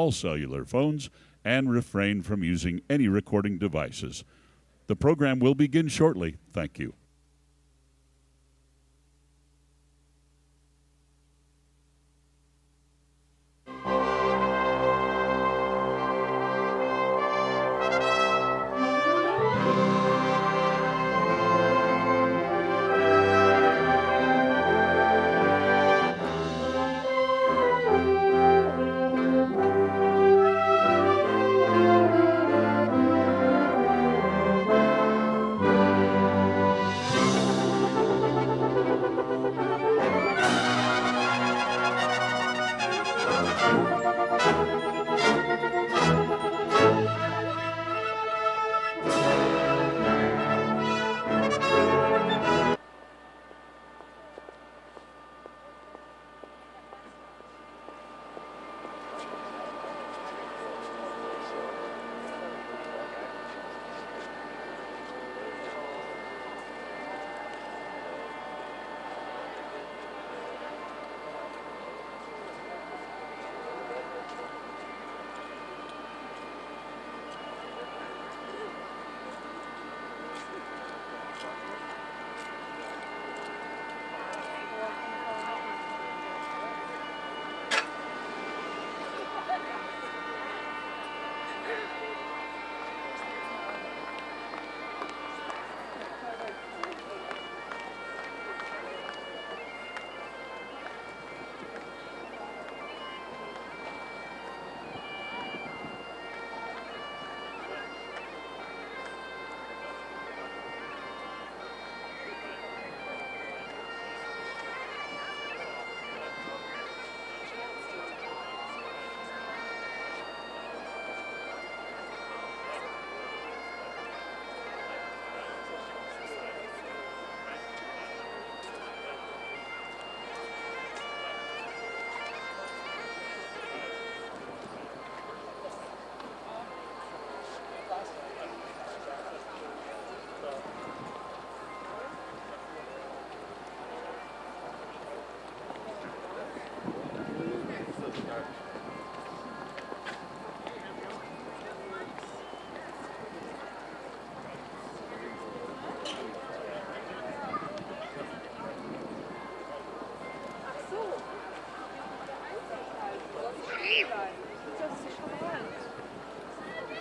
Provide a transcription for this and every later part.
all cellular phones and refrain from using any recording devices. The program will begin shortly. Thank you.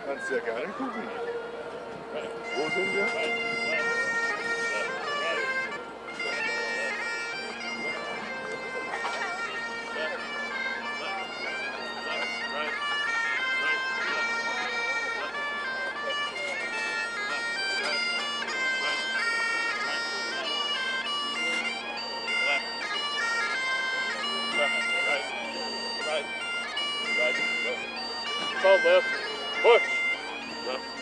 Kannst du ja gerne gucken. Wo sind wir? Left, push. Left,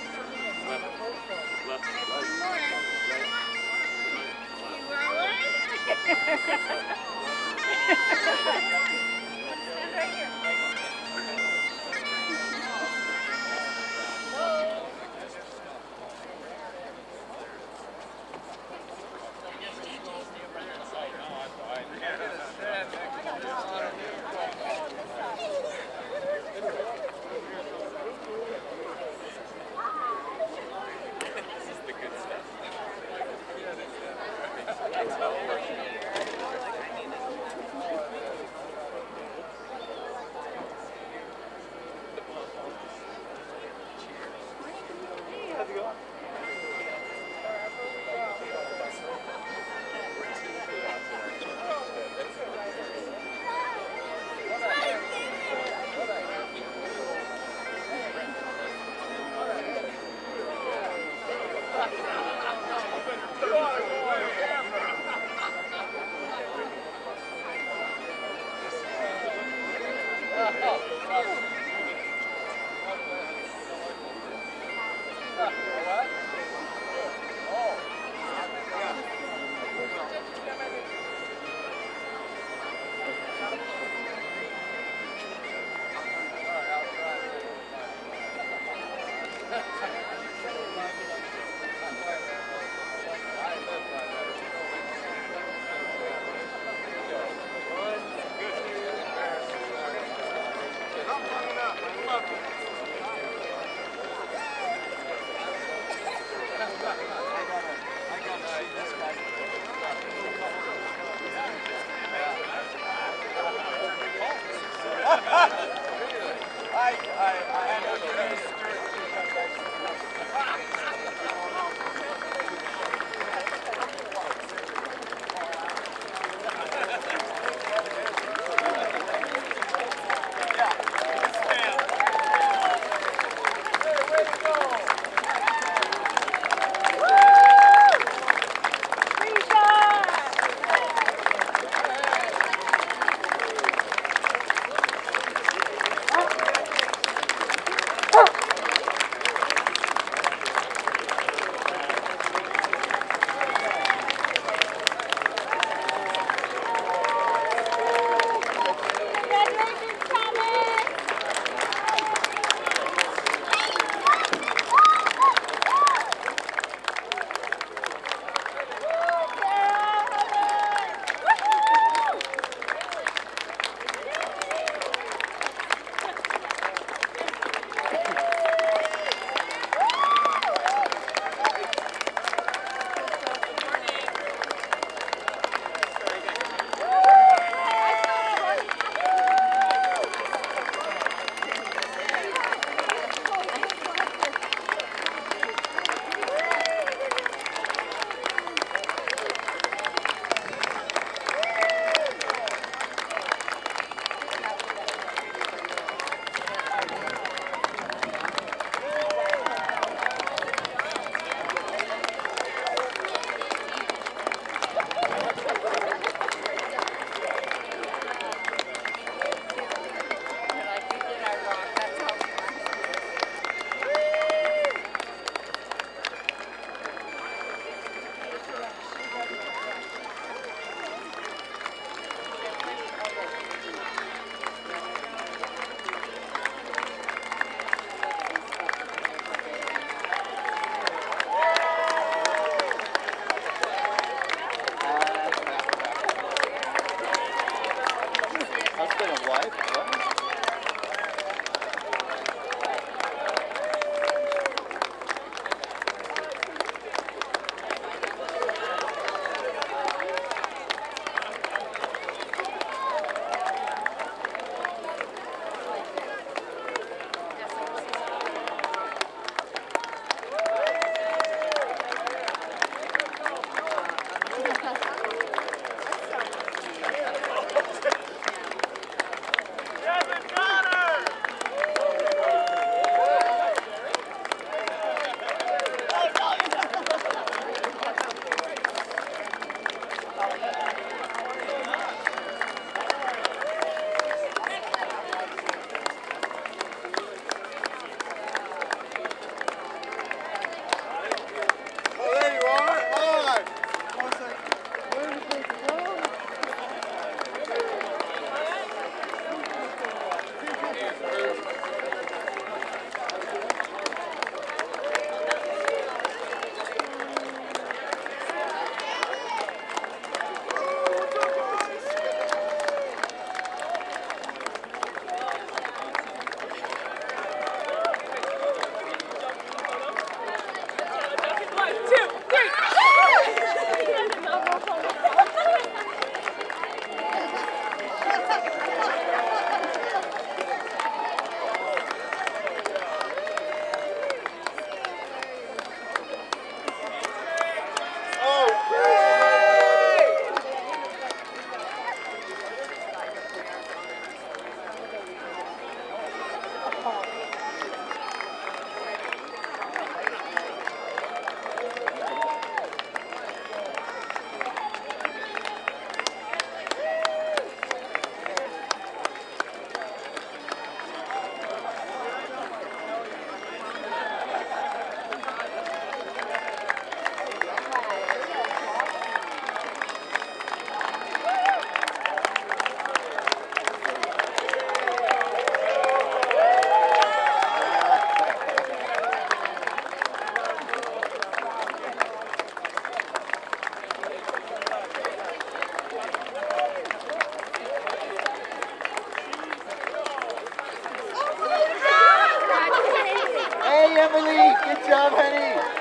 Yay, Emily! Good job, honey!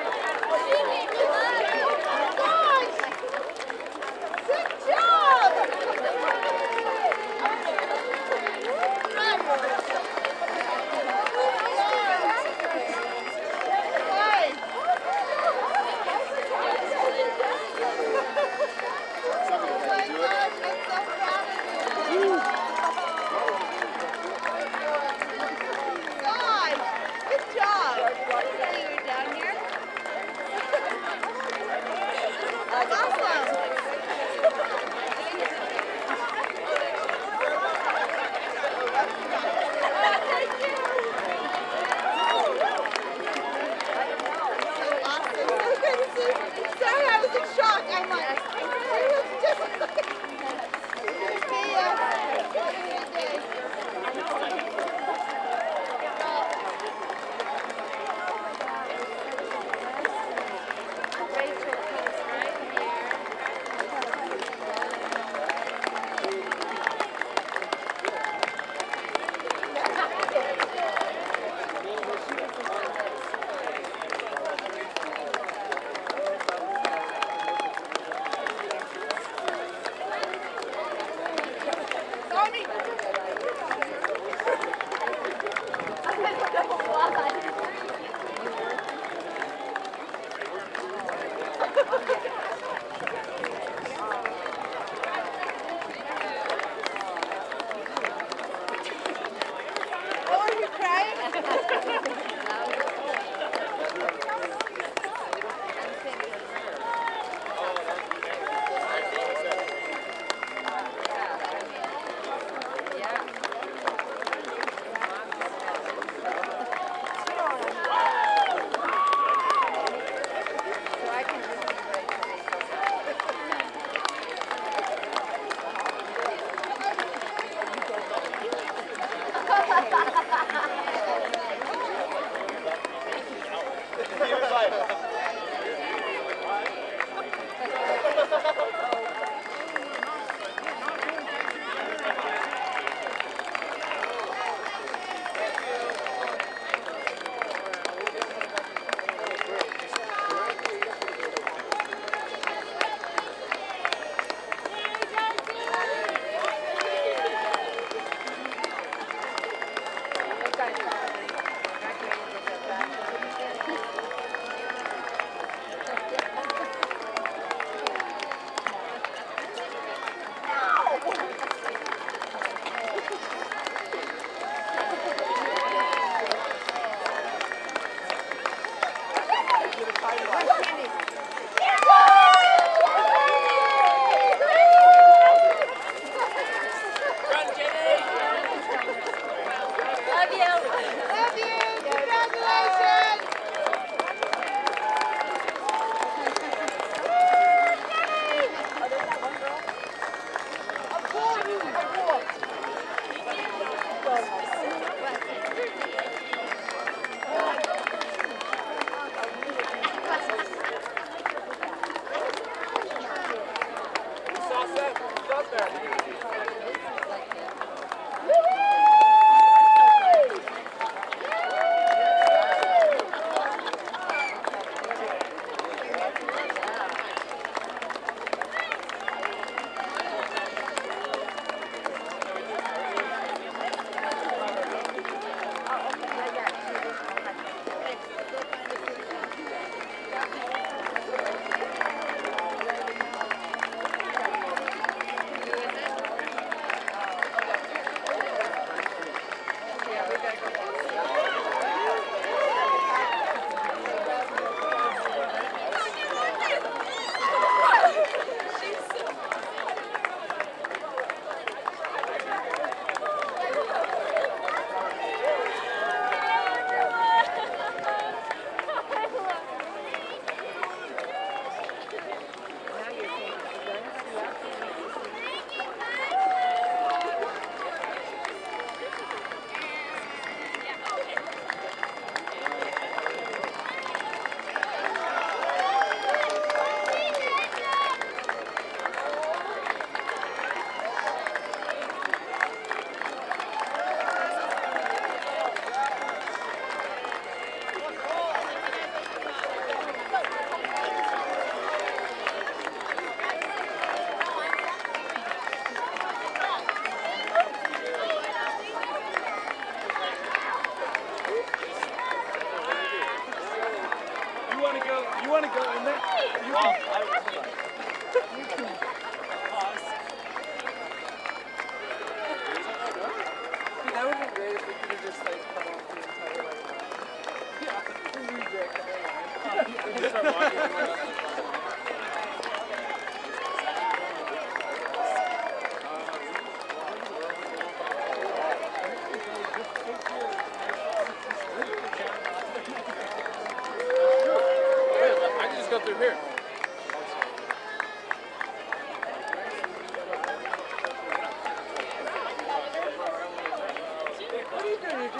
Good job! You want to go in there? You can. You can pause. Dude, that would have been great if we could have just like cut off the entire like line. Yeah. Reject the whole line. We can start walking around. I just go through here. What are you doing?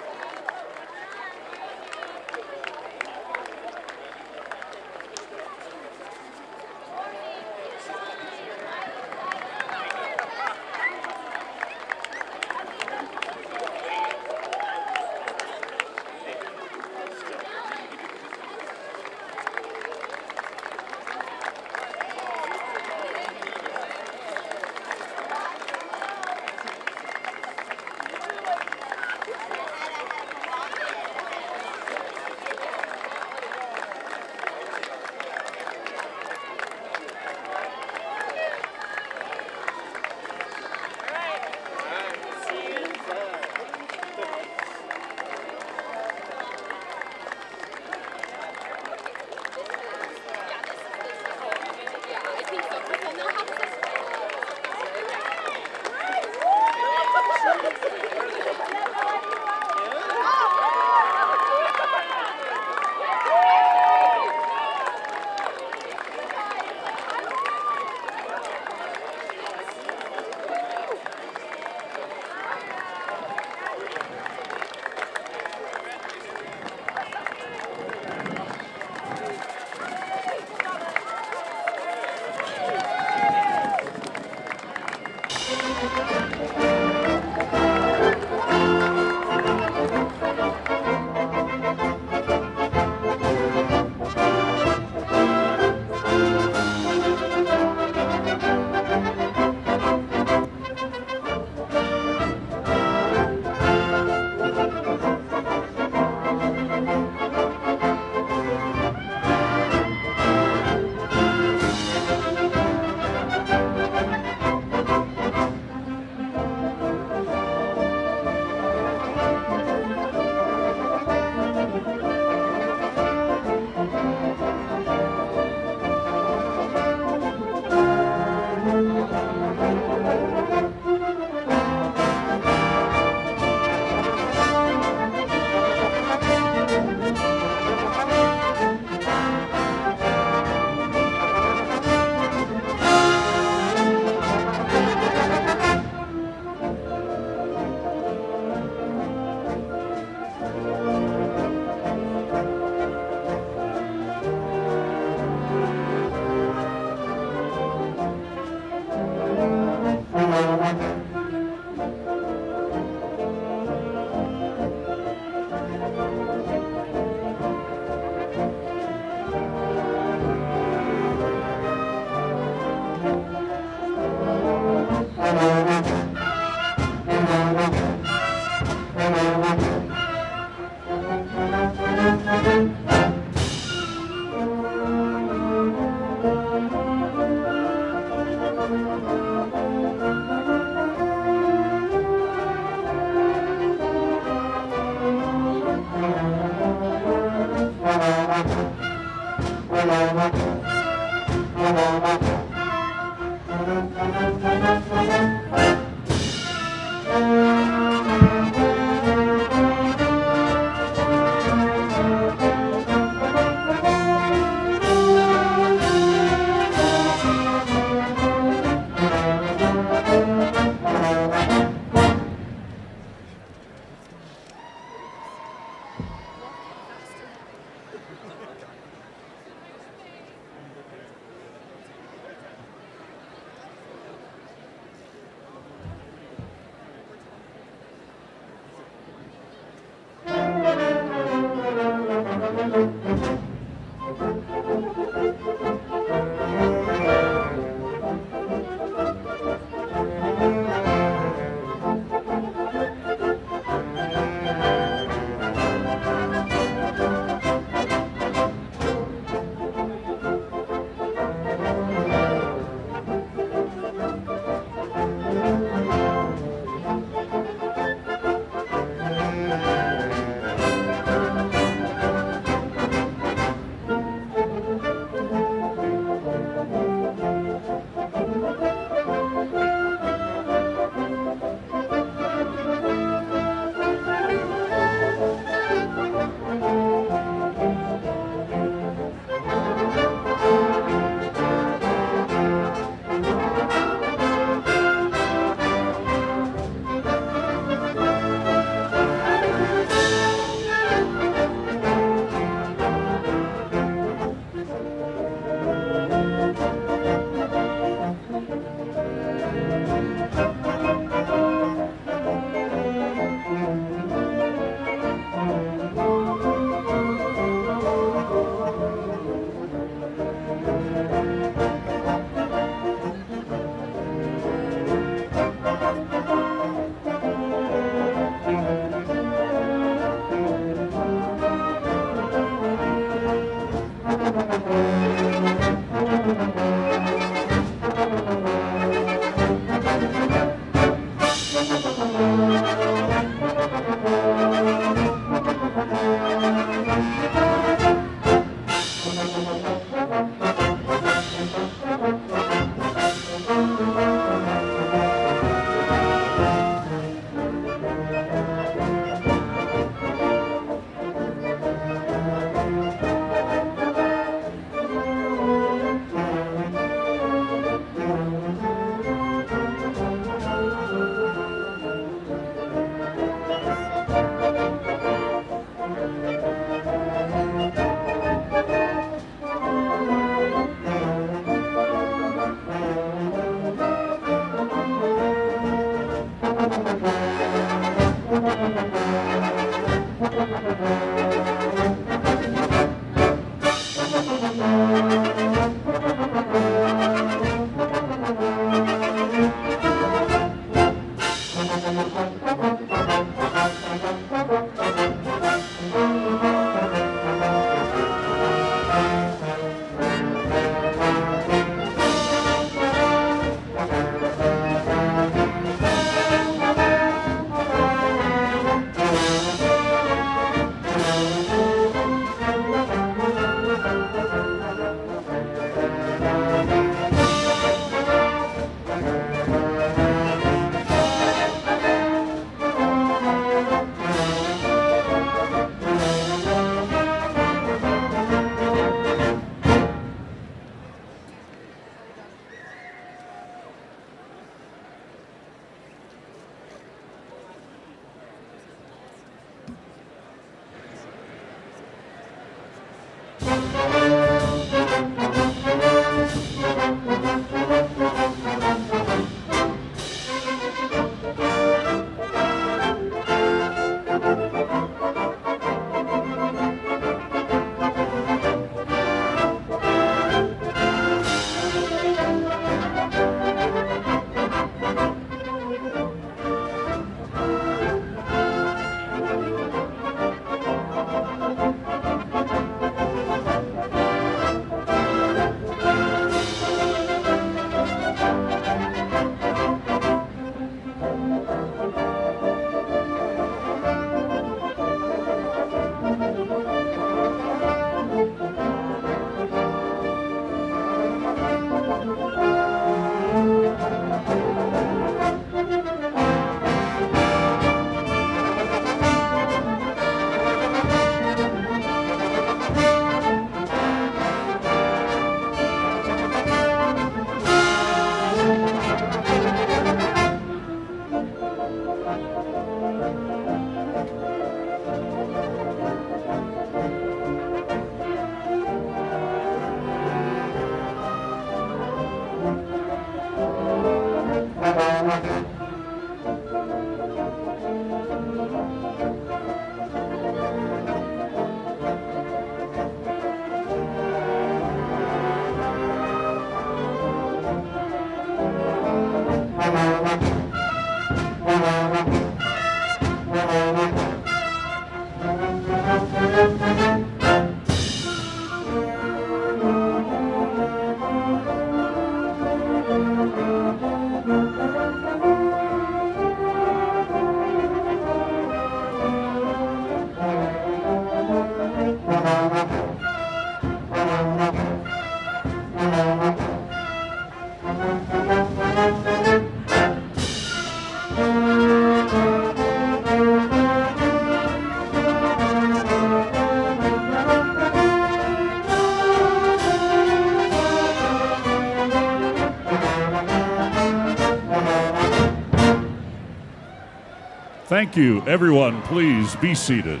Thank you. Everyone, please be seated.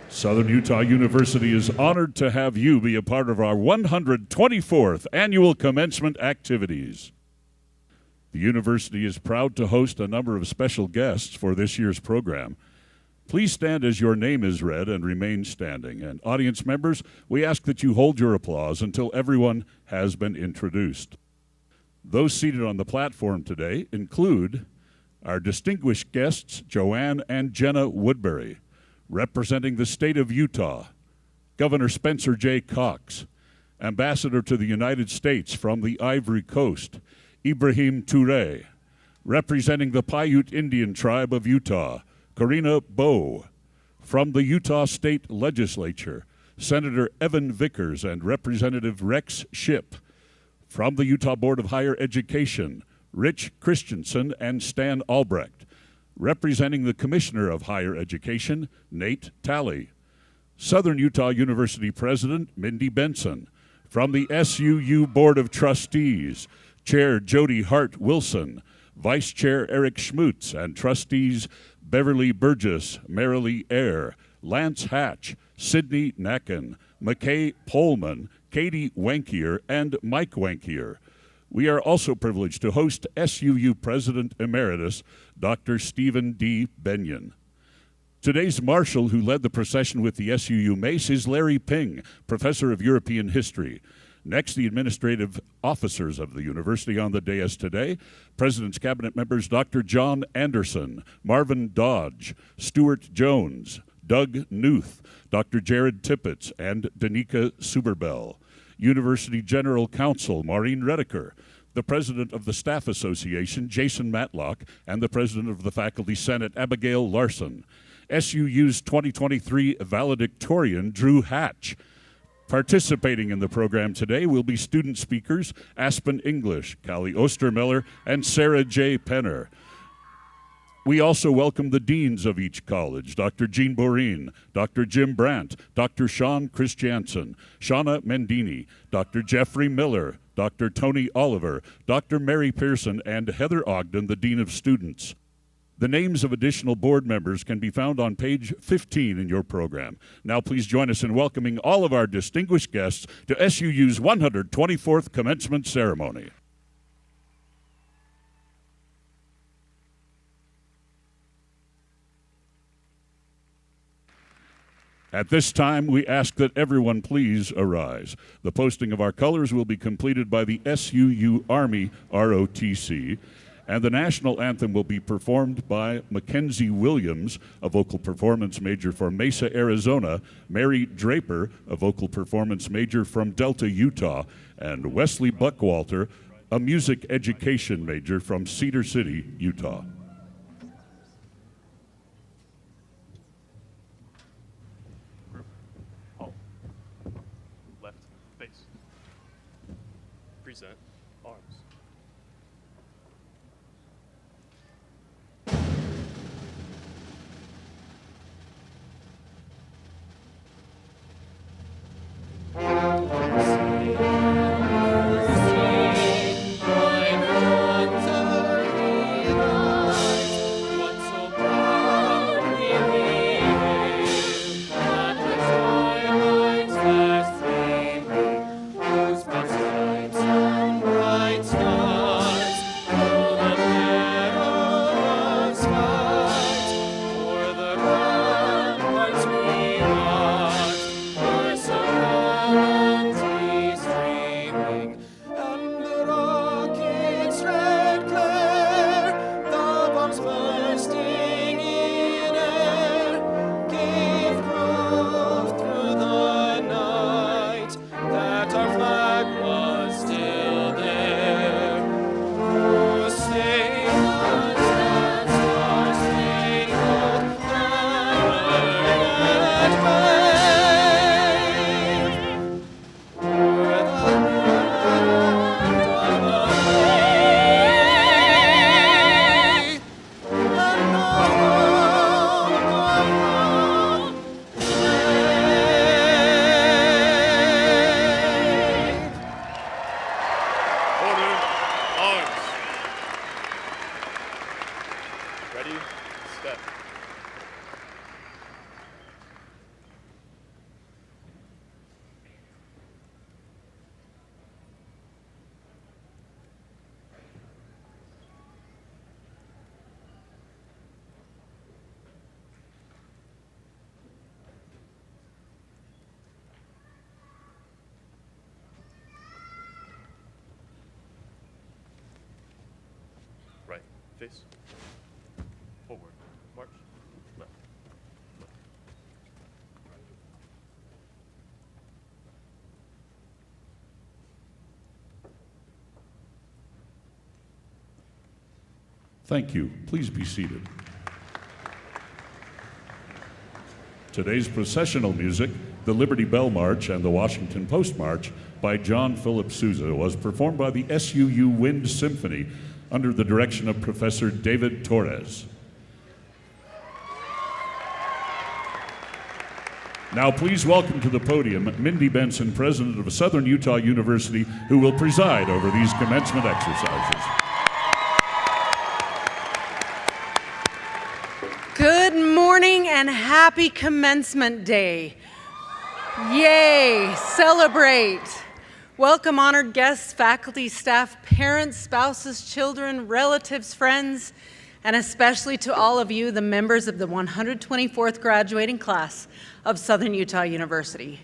Southern Utah University is honored to have you be a part of our 124th annual commencement activities. The university is proud to host a number of special guests for this year's program. Please stand as your name is read and remain standing. And audience members, we ask that you hold your applause until everyone has been introduced. Those seated on the platform today include our distinguished guests, Joanne and Jenna Woodbury, representing the state of Utah, Governor Spencer J. Cox, Ambassador to the United States from the Ivory Coast, Ibrahim Touré, representing the Paiute Indian Tribe of Utah, Karina Bowe, from the Utah State Legislature, Senator Evan Vickers and Representative Rex Shipp, from the Utah Board of Higher Education, Rich Christensen and Stan Albrecht, representing the Commissioner of Higher Education, Nate Talley, Southern Utah University President Mindy Benson, from the SUU Board of Trustees, Chair Jody Hart Wilson, Vice Chair Eric Schmutz, and Trustees Beverly Burgess, Marilee Eyre, Lance Hatch, Sidney Nacken, McKay Pohlman, Katie Wankier, and Mike Wankier. We are also privileged to host SUU President Emeritus, Dr. Stephen D. Benyon. Today's marshal who led the procession with the SUU Mace is Larry Ping, Professor of European History. Next, the administrative officers of the university on the dais today, President's Cabinet members Dr. John Anderson, Marvin Dodge, Stuart Jones, Doug Newth, Dr. Jared Tippett, and Danica Suberbell. University General Counsel Maureen Redeker, the President of the Staff Association Jason Matlock, and the President of the Faculty Senate Abigail Larson. SUU's 2023 Valedictorian Drew Hatch. Participating in the program today will be student speakers Aspen English, Callie Ostermiller, and Sarah J. Penner. We also welcome the deans of each college, Dr. Jean Boreen, Dr. Jim Brandt, Dr. Sean Christiansen, Shauna Mendini, Dr. Jeffrey Miller, Dr. Tony Oliver, Dr. Mary Pearson, and Heather Ogden, the Dean of Students. The names of additional board members can be found on page 15 in your program. Now please join us in welcoming all of our distinguished guests to SUU's 124th commencement ceremony. At this time, we ask that everyone please arise. The posting of our colors will be completed by the SUU Army ROTC, and the national anthem will be performed by Mackenzie Williams, a vocal performance major from Mesa, Arizona, Mary Draper, a vocal performance major from Delta, Utah, and Wesley Buckwalter, a music education major from Cedar City, Utah. Present arms. For the Face. Forward. March. Left. Thank you. Please be seated. Today's processional music, the Liberty Bell March and the Washington Post March by John Philip Sousa, was performed by the SUU Wind Symphony under the direction of Professor David Torres. Now please welcome to the podium Mindy Benson, president of Southern Utah University, who will preside over these commencement exercises. Good morning and happy commencement day. Yay, celebrate. Welcome honored guests, faculty, staff, parents, spouses, children, relatives, friends, and especially to all of you, the members of the 124th graduating class of Southern Utah University.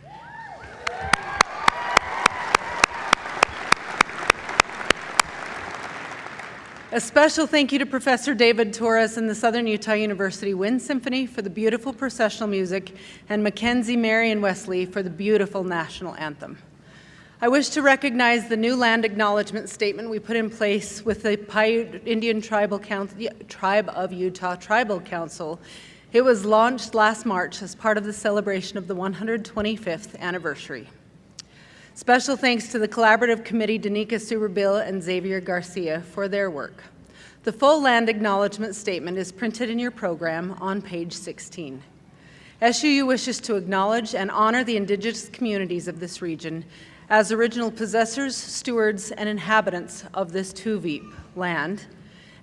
A special thank you to Professor David Torres and the Southern Utah University Wind Symphony for the beautiful processional music, and Mackenzie, Mary, and Wesley for the beautiful national anthem. I wish to recognize the new land acknowledgement statement we put in place with the Paiute Indian Tribe of Utah Tribal Council. It was launched last March as part of the celebration of the 125th anniversary. Special thanks to the Collaborative Committee, Danica Suberbil and Xavier Garcia, for their work. The full land acknowledgement statement is printed in your program on page 16. SUU wishes to acknowledge and honor the indigenous communities of this region as original possessors, stewards, and inhabitants of this Tuvip land,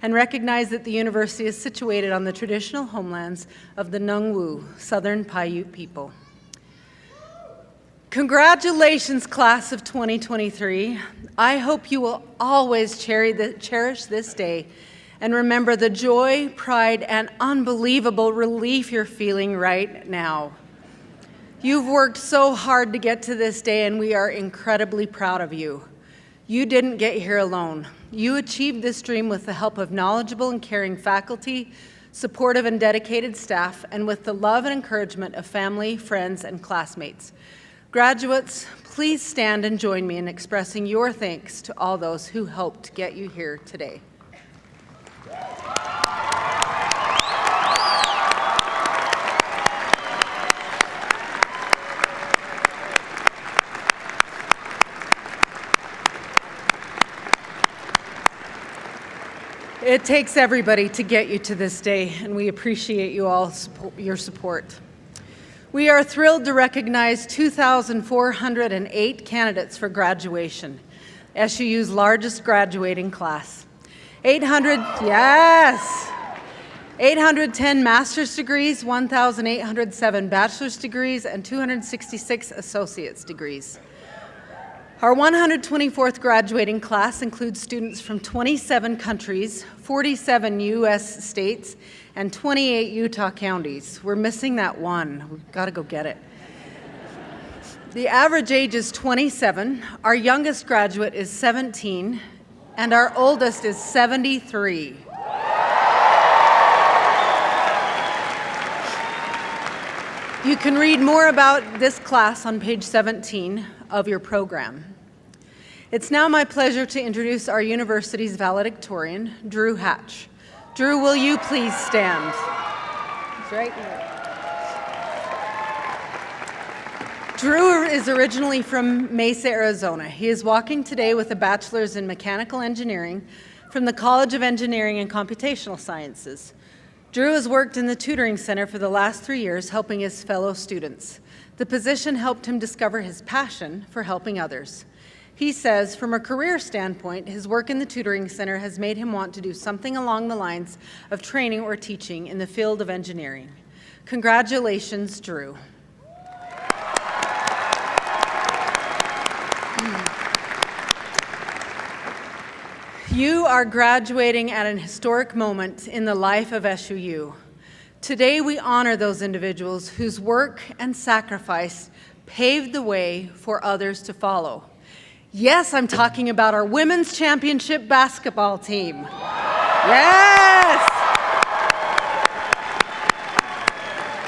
and recognize that the university is situated on the traditional homelands of the Nungwu, Southern Paiute people. Congratulations, class of 2023. I hope you will always cherish this day and remember the joy, pride, and unbelievable relief you're feeling right now. You've worked so hard to get to this day, and we are incredibly proud of you. You didn't get here alone. You achieved this dream with the help of knowledgeable and caring faculty, supportive and dedicated staff, and with the love and encouragement of family, friends, and classmates. Graduates, please stand and join me in expressing your thanks to all those who helped get you here today. It takes everybody to get you to this day, and we appreciate you all your support. We are thrilled to recognize 2,408 candidates for graduation, SUU's largest graduating class. 810 master's degrees, 1,807 bachelor's degrees, and 266 associate's degrees. Our 124th graduating class includes students from 27 countries, 47 U.S. states, and 28 Utah counties. We're missing that one. We've got to go get it. The average age is 27. Our youngest graduate is 17, and our oldest is 73. You can read more about this class on page 17 of your program. It's now my pleasure to introduce our university's valedictorian, Drew Hatch. Drew, will you please stand? He's right here. Drew is originally from Mesa, Arizona. He is walking today with a bachelor's in mechanical engineering from the College of Engineering and Computational Sciences. Drew has worked in the tutoring center for the last 3 years, helping his fellow students. The position helped him discover his passion for helping others. He says, from a career standpoint, his work in the tutoring center has made him want to do something along the lines of training or teaching in the field of engineering. Congratulations, Drew. You are graduating at an historic moment in the life of SUU. Today we honor those individuals whose work and sacrifice paved the way for others to follow. Yes, I'm talking about our women's championship basketball team. Yes!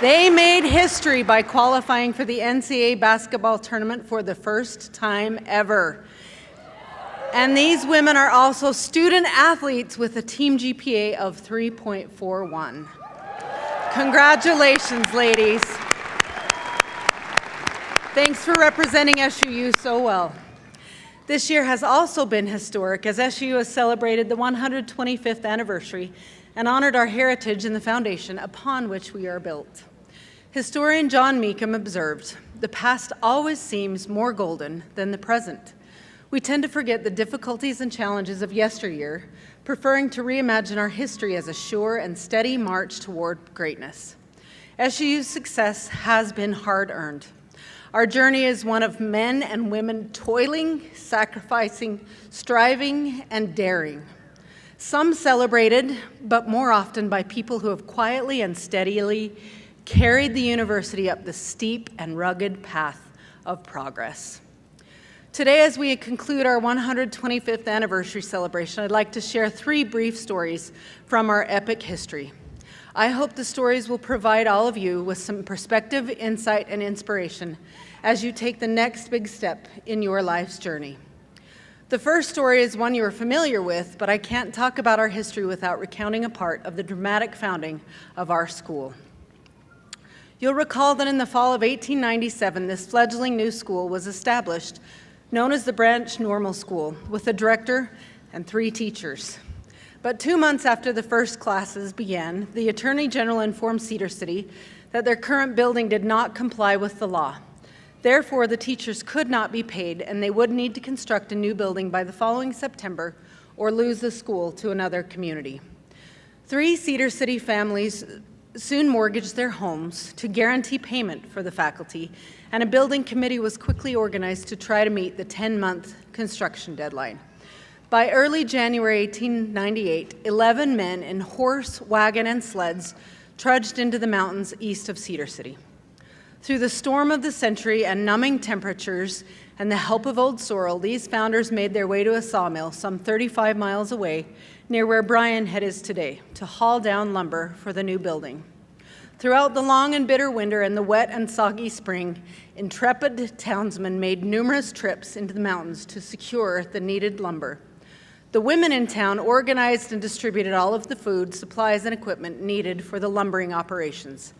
They made history by qualifying for the NCAA basketball tournament for the first time ever. And these women are also student athletes with a team GPA of 3.41. Congratulations, ladies. Thanks for representing SUU so well. This year has also been historic as SUU has celebrated the 125th anniversary and honored our heritage in the foundation upon which we are built. Historian John Meekham observed, "The past always seems more golden than the present. We tend to forget the difficulties and challenges of yesteryear, preferring to reimagine our history as a sure and steady march toward greatness." SUU's success has been hard-earned. Our journey is one of men and women toiling, sacrificing, striving, and daring. Some celebrated, but more often by people who have quietly and steadily carried the university up the steep and rugged path of progress. Today, as we conclude our 125th anniversary celebration, I'd like to share 3 brief stories from our epic history. I hope the stories will provide all of you with some perspective, insight, and inspiration as you take the next big step in your life's journey. The first story is one you are familiar with, but I can't talk about our history without recounting a part of the dramatic founding of our school. You'll recall that in the fall of 1897, this fledgling new school was established, known as the Branch Normal School, with a director and 3 teachers. But 2 months after the first classes began, the Attorney General informed Cedar City that their current building did not comply with the law. Therefore, the teachers could not be paid, and they would need to construct a new building by the following September or lose the school to another community. 3 Cedar City families soon mortgaged their homes to guarantee payment for the faculty, and a building committee was quickly organized to try to meet the 10-month construction deadline. By early January 1898, 11 men in horse, wagon, and sleds trudged into the mountains east of Cedar City. Through the storm of the century and numbing temperatures and the help of old sorrel, these founders made their way to a sawmill some 35 miles away near where Bryan Head is today to haul down lumber for the new building. Throughout the long and bitter winter and the wet and soggy spring, intrepid townsmen made numerous trips into the mountains to secure the needed lumber. The women in town organized and distributed all of the food, supplies, and equipment needed for the lumbering operations.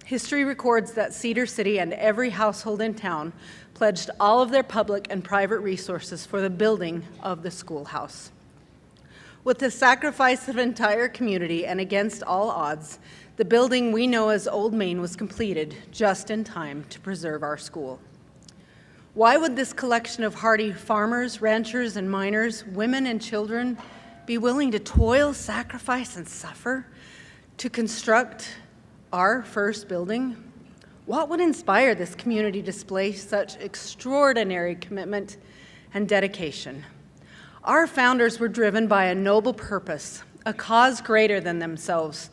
History records that Cedar City and every household in town pledged all of their public and private resources for the building of the schoolhouse. With the sacrifice of an entire community and against all odds, the building we know as Old Main was completed just in time to preserve our school. Why would this collection of hardy farmers, ranchers, and miners, women and children, be willing to toil, sacrifice, and suffer to construct our first building? What would inspire this community to display such extraordinary commitment and dedication? Our founders were driven by a noble purpose, a cause greater than themselves.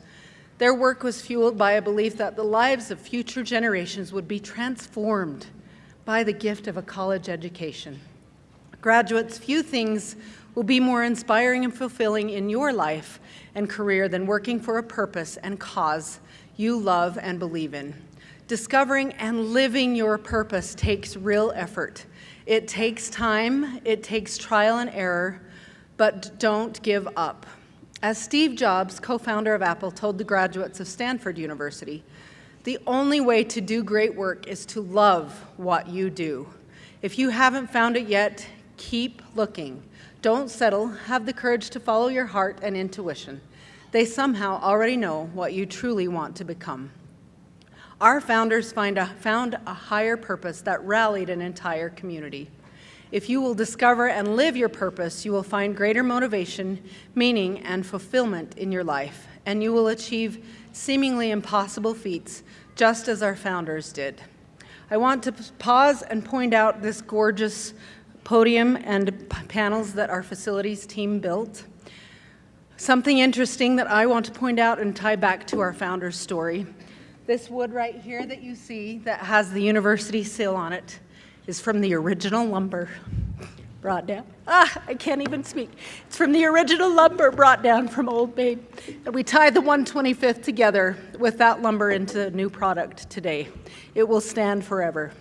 Their work was fueled by a belief that the lives of future generations would be transformed by the gift of a college education. Graduates, few things will be more inspiring and fulfilling in your life and career than working for a purpose and cause you love and believe in. Discovering and living your purpose takes real effort. It takes time, it takes trial and error, but don't give up. As Steve Jobs, co-founder of Apple, told the graduates of Stanford University, the only way to do great work is to love what you do. If you haven't found it yet, keep looking. Don't settle. Have the courage to follow your heart and intuition. They somehow already know what you truly want to become. Our founders found a higher purpose that rallied an entire community. If you will discover and live your purpose, you will find greater motivation, meaning, and fulfillment in your life, and you will achieve seemingly impossible feats, just as our founders did. I want to pause and point out this gorgeous podium and panels that our facilities team built. Something interesting that I want to point out and tie back to our founders' story. This wood right here that you see that has the university seal on it is from the original lumber. brought down. I can't even speak. It's from the original lumber brought down from Old Bay. And we tied the 125th together with that lumber into a new product today. It will stand forever.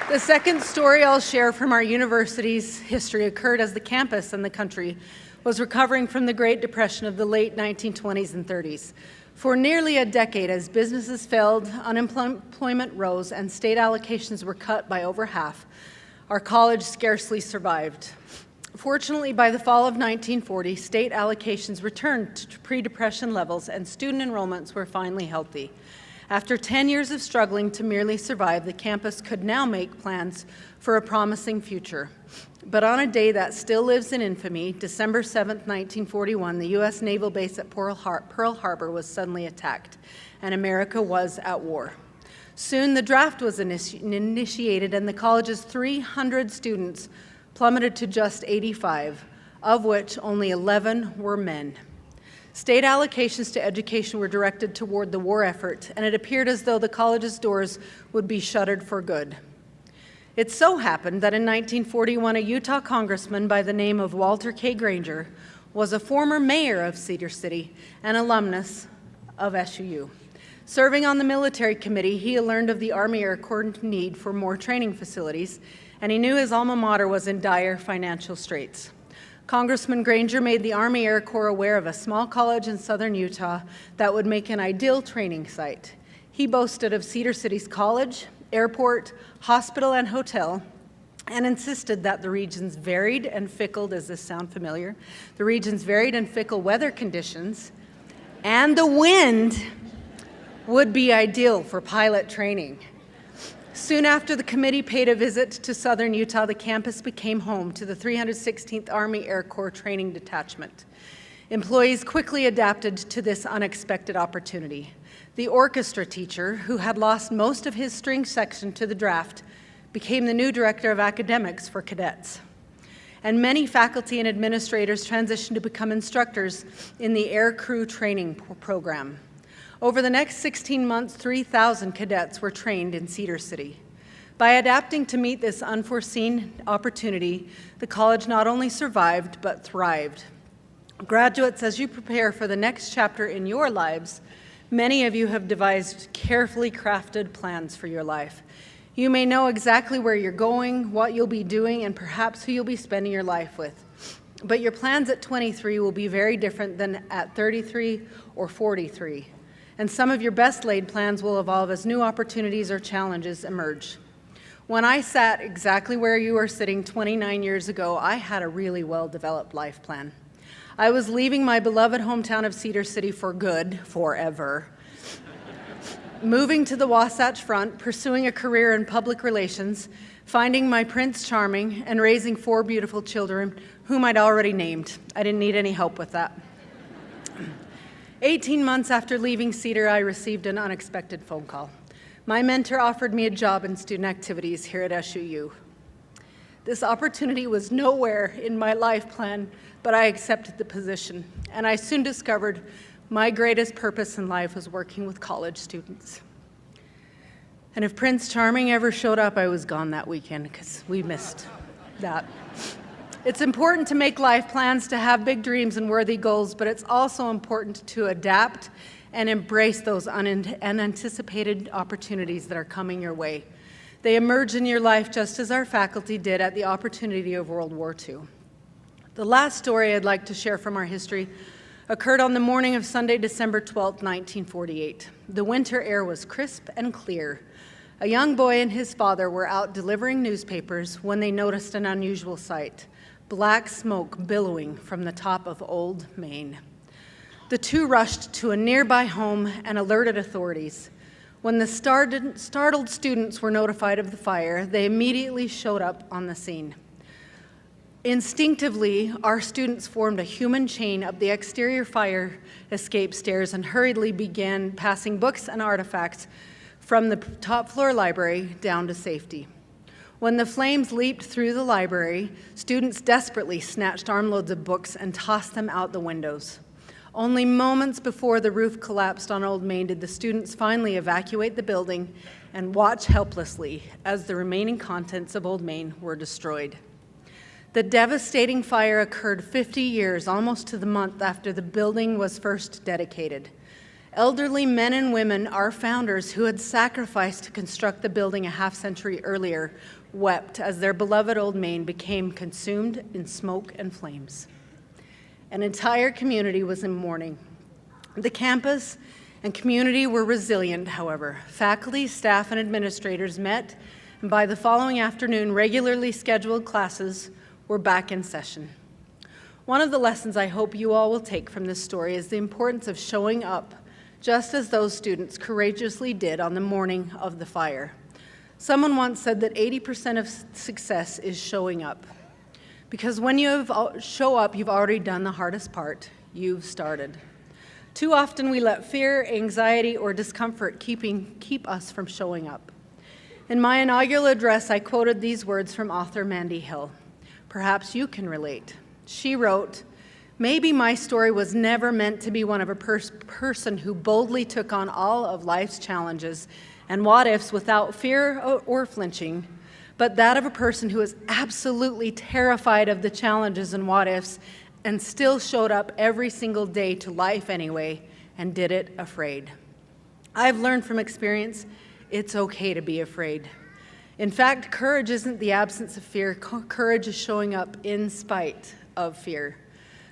The second story I'll share from our university's history occurred as the campus and the country was recovering from the Great Depression of the late 1920s and 30s. For nearly a decade, as businesses failed, unemployment rose, and state allocations were cut by over half, our college scarcely survived. Fortunately, by the fall of 1940, state allocations returned to pre-depression levels and student enrollments were finally healthy. After 10 years of struggling to merely survive, the campus could now make plans for a promising future. But on a day that still lives in infamy, December 7, 1941, the U.S. naval base at Pearl Harbor was suddenly attacked, and America was at war. Soon the draft was initiated, and the college's 300 students plummeted to just 85, of which only 11 were men. State allocations to education were directed toward the war effort, and it appeared as though the college's doors would be shuttered for good. It so happened that in 1941, a Utah congressman by the name of Walter K. Granger was a former mayor of Cedar City and alumnus of SUU. Serving on the military committee, he learned of the Army Air Corps' need for more training facilities, and he knew his alma mater was in dire financial straits. Congressman Granger made the Army Air Corps aware of a small college in southern Utah that would make an ideal training site. He boasted of Cedar City's college, airport, hospital, and hotel, and insisted that the region's varied and fickle, does this sound familiar? The region's varied and fickle weather conditions and the wind would be ideal for pilot training. Soon after the committee paid a visit to southern Utah, the campus became home to the 316th Army Air Corps Training Detachment. Employees quickly adapted to this unexpected opportunity. The orchestra teacher, who had lost most of his string section to the draft, became the new director of academics for cadets. And many faculty and administrators transitioned to become instructors in the Air Crew Training Program. Over the next 16 months, 3,000 cadets were trained in Cedar City. By adapting to meet this unforeseen opportunity, the college not only survived, but thrived. Graduates, as you prepare for the next chapter in your lives, many of you have devised carefully crafted plans for your life. You may know exactly where you're going, what you'll be doing, and perhaps who you'll be spending your life with. But your plans at 23 will be very different than at 33 or 43. And some of your best laid plans will evolve as new opportunities or challenges emerge. When I sat exactly where you are sitting 29 years ago, I had a really well-developed life plan. I was leaving my beloved hometown of Cedar City for good, forever, moving to the Wasatch Front, pursuing a career in public relations, finding my Prince Charming, and raising 4 beautiful children, whom I'd already named. I didn't need any help with that. 18 months after leaving Cedar, I received an unexpected phone call. My mentor offered me a job in student activities here at SUU. This opportunity was nowhere in my life plan, but I accepted the position, and I soon discovered my greatest purpose in life was working with college students. And if Prince Charming ever showed up, I was gone that weekend because we missed that. It's important to make life plans, to have big dreams and worthy goals, but it's also important to adapt and embrace those unanticipated opportunities that are coming your way. They emerge in your life just as our faculty did at the opportunity of World War II. The last story I'd like to share from our history occurred on the morning of Sunday, December 12, 1948. The winter air was crisp and clear. A young boy and his father were out delivering newspapers when they noticed an unusual sight: black smoke billowing from the top of Old Main. The two rushed to a nearby home and alerted authorities. When the startled students were notified of the fire, they immediately showed up on the scene. Instinctively, our students formed a human chain up the exterior fire escape stairs and hurriedly began passing books and artifacts from the top floor library down to safety. When the flames leaped through the library, students desperately snatched armloads of books and tossed them out the windows. Only moments before the roof collapsed on Old Main did the students finally evacuate the building and watch helplessly as the remaining contents of Old Main were destroyed. The devastating fire occurred 50 years, almost to the month after the building was first dedicated. Elderly men and women, our founders, who had sacrificed to construct the building a half-century earlier, wept as their beloved Old Main became consumed in smoke and flames. An entire community was in mourning. The campus and community were resilient, however. Faculty, staff, and administrators met, and by the following afternoon, regularly scheduled classes were back in session. One of the lessons I hope you all will take from this story is the importance of showing up, just as those students courageously did on the morning of the fire. Someone once said that 80% of success is showing up. Because when you show up, you've already done the hardest part. You've started. Too often we let fear, anxiety, or discomfort keep us from showing up. In my inaugural address, I quoted these words from author Mandy Hill. Perhaps you can relate. She wrote, "Maybe my story was never meant to be one of a person who boldly took on all of life's challenges and what-ifs without fear or flinching, but that of a person who is absolutely terrified of the challenges and what-ifs and still showed up every single day to life anyway and did it afraid. I've learned from experience, it's okay to be afraid. In fact, courage isn't the absence of fear. Courage is showing up in spite of fear.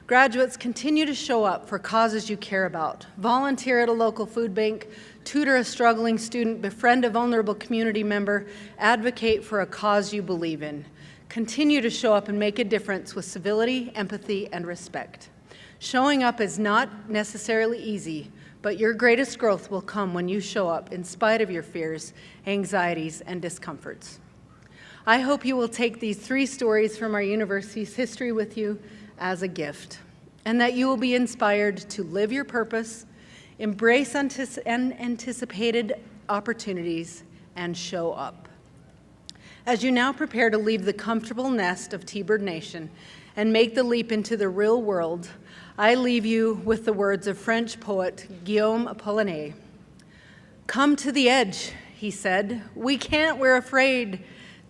Graduates, continue to show up for causes you care about. Volunteer at a local food bank, tutor a struggling student, befriend a vulnerable community member, advocate for a cause you believe in. Continue to show up and make a difference with civility, empathy, and respect. Showing up is not necessarily easy, but your greatest growth will come when you show up in spite of your fears, anxieties, and discomforts. I hope you will take these 3 stories from our university's history with you as a gift, and that you will be inspired to live your purpose, embrace anticipated opportunities, and show up. As you now prepare to leave the comfortable nest of T-Bird Nation and make the leap into the real world, I leave you with the words of French poet Guillaume Apollinaire. "Come to the edge," he said. "We can't, we're afraid,"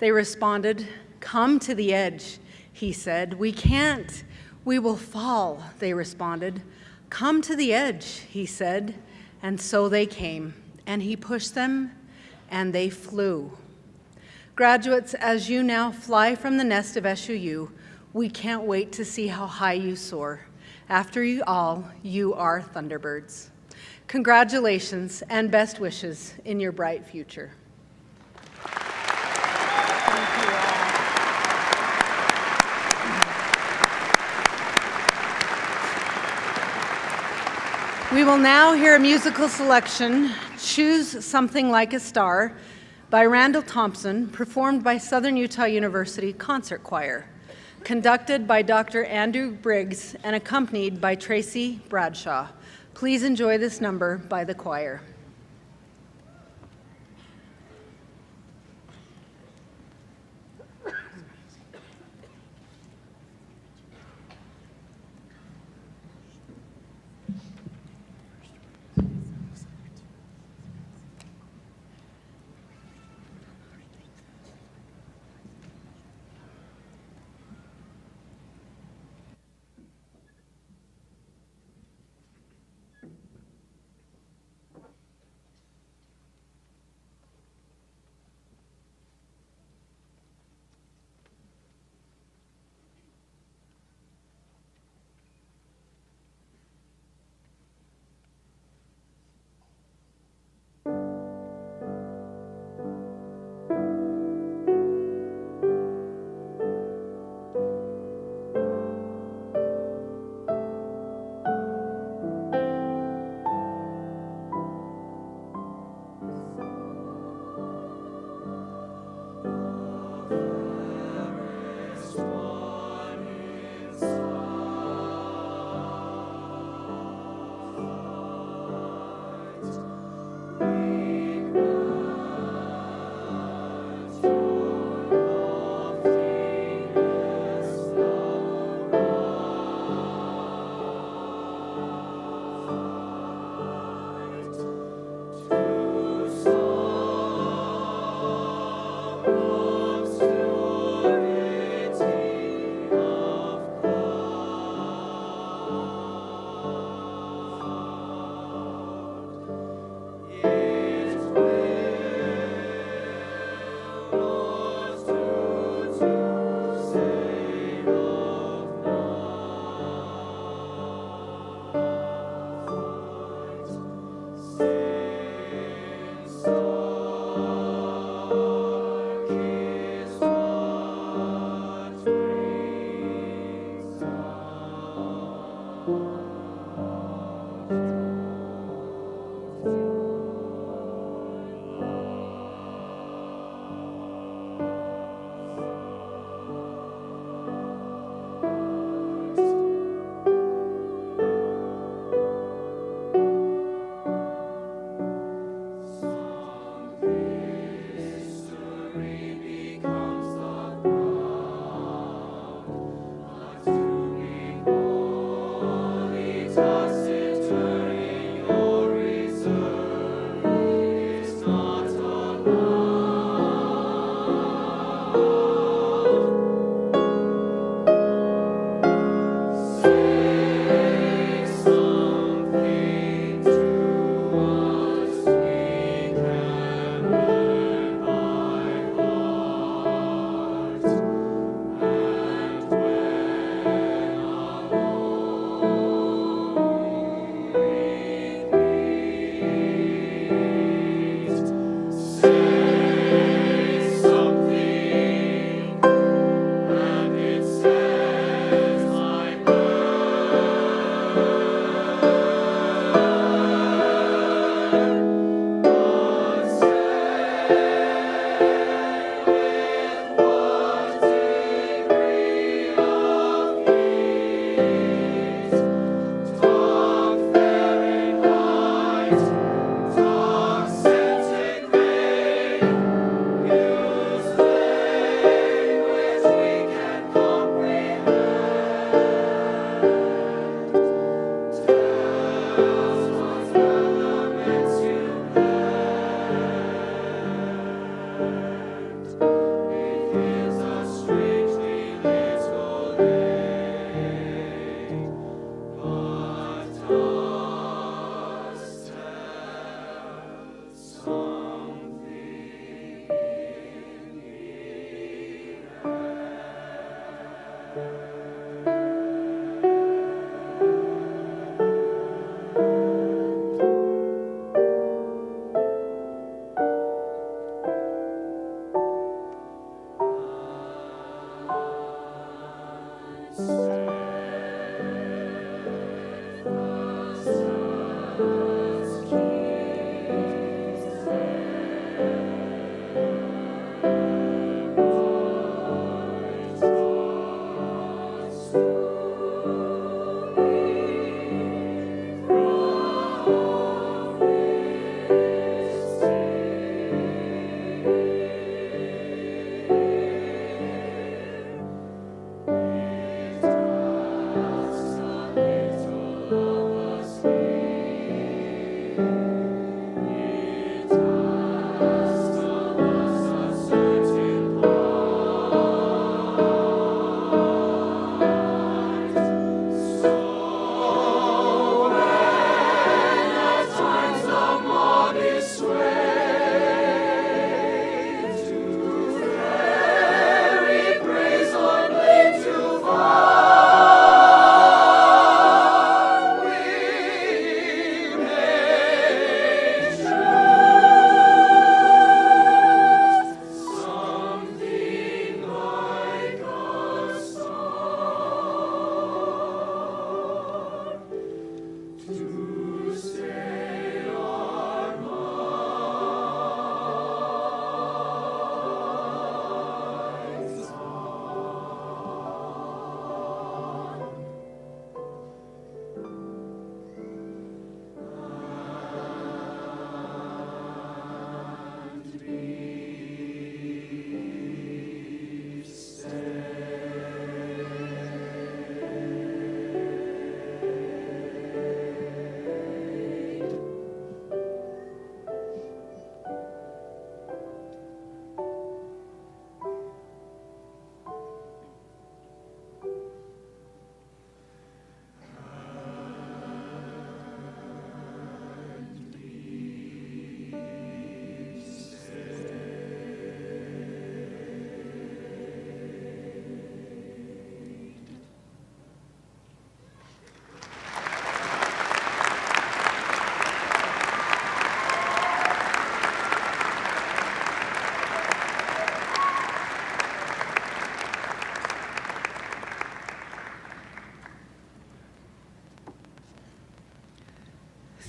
they responded. "Come to the edge," he said. "We can't, we will fall," they responded. "Come to the edge," he said. And so they came, and he pushed them, and they flew. Graduates, as you now fly from the nest of SUU, we can't wait to see how high you soar. After you all, you are Thunderbirds. Congratulations and best wishes in your bright future. Thank you all. We will now hear a musical selection, Choose Something Like a Star, by Randall Thompson, performed by Southern Utah University Concert Choir, conducted by Dr. Andrew Briggs and accompanied by Tracy Bradshaw. Please enjoy this number by the choir.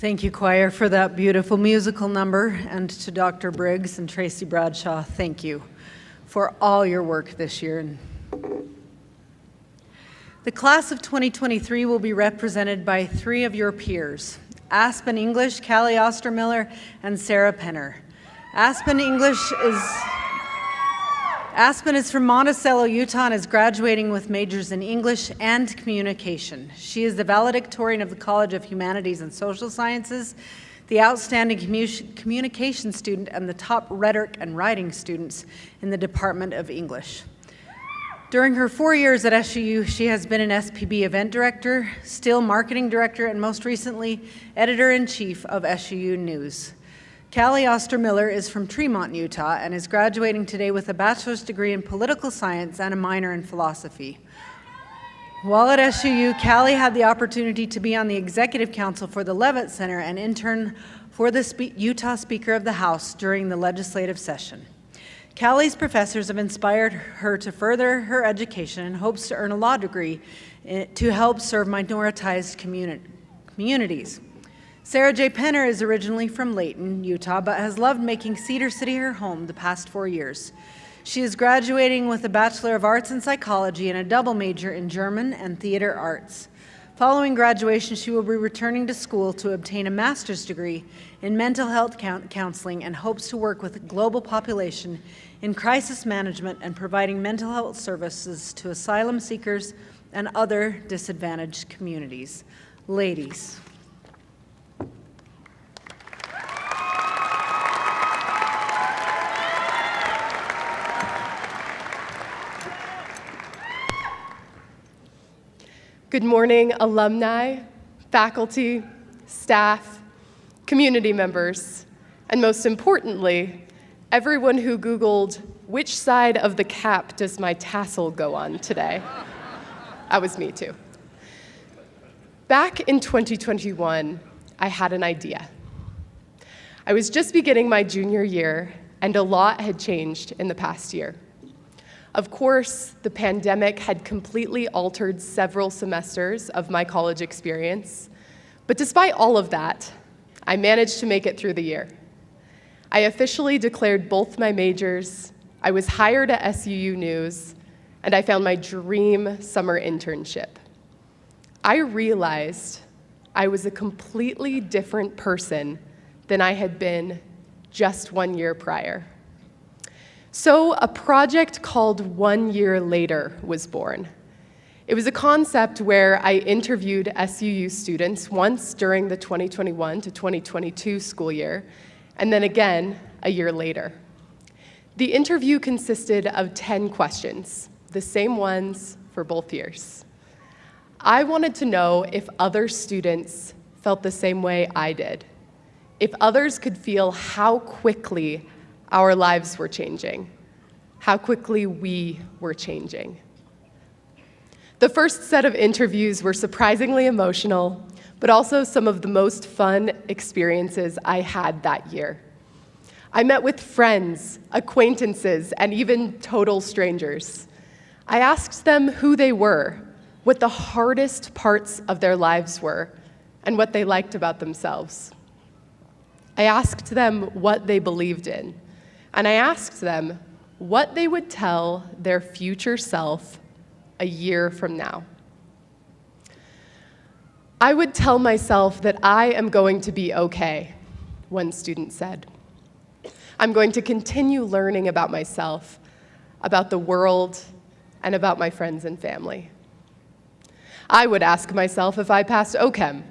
Thank you, choir, for that beautiful musical number, and to Dr. Briggs and Tracy Bradshaw, thank you for all your work this year. The class of 2023 will be represented by 3 of your peers: Aspen English, Callie Ostermiller, and Sarah Penner. Aspen is from Monticello, Utah, and is graduating with majors in English and communication. She is the valedictorian of the College of Humanities and Social Sciences, the outstanding communication student, and the top rhetoric and writing students in the Department of English. During her 4 years at SUU, she has been an SPB event director, still marketing director, and most recently, editor-in-chief of SUU News. Callie Ostermiller is from Tremont, Utah, and is graduating today with a bachelor's degree in political science and a minor in philosophy. While at SUU, Callie had the opportunity to be on the executive council for the Levitt Center and intern for the Utah Speaker of the House during the legislative session. Callie's professors have inspired her to further her education and hopes to earn a law degree to help serve minoritized communities. Sarah J. Penner is originally from Layton, Utah, but has loved making Cedar City her home the past 4 years. She is graduating with a Bachelor of Arts in Psychology and a double major in German and Theater Arts. Following graduation, she will be returning to school to obtain a master's degree in mental health counseling and hopes to work with the global population in crisis management and providing mental health services to asylum seekers and other disadvantaged communities. Ladies. Good morning, alumni, faculty, staff, community members, and most importantly, everyone who Googled, which side of the cap does my tassel go on today? That was me too. Back in 2021, I had an idea. I was just beginning my junior year, and a lot had changed in the past year. Of course, the pandemic had completely altered several semesters of my college experience, but despite all of that, I managed to make it through the year. I officially declared both my majors, I was hired at SUU News, and I found my dream summer internship. I realized I was a completely different person than I had been just 1 year prior. So a project called 1 Year Later was born. It was a concept where I interviewed SUU students once during the 2021 to 2022 school year, and then again a year later. The interview consisted of 10 questions, the same ones for both years. I wanted to know if other students felt the same way I did, if others could feel how quickly our lives were changing, how quickly we were changing. The first set of interviews were surprisingly emotional, but also some of the most fun experiences I had that year. I met with friends, acquaintances, and even total strangers. I asked them who they were, what the hardest parts of their lives were, and what they liked about themselves. I asked them what they believed in, and I asked them what they would tell their future self a year from now. I would tell myself that I am going to be okay, one student said. I'm going to continue learning about myself, about the world, and about my friends and family. I would ask myself if I passed OChem.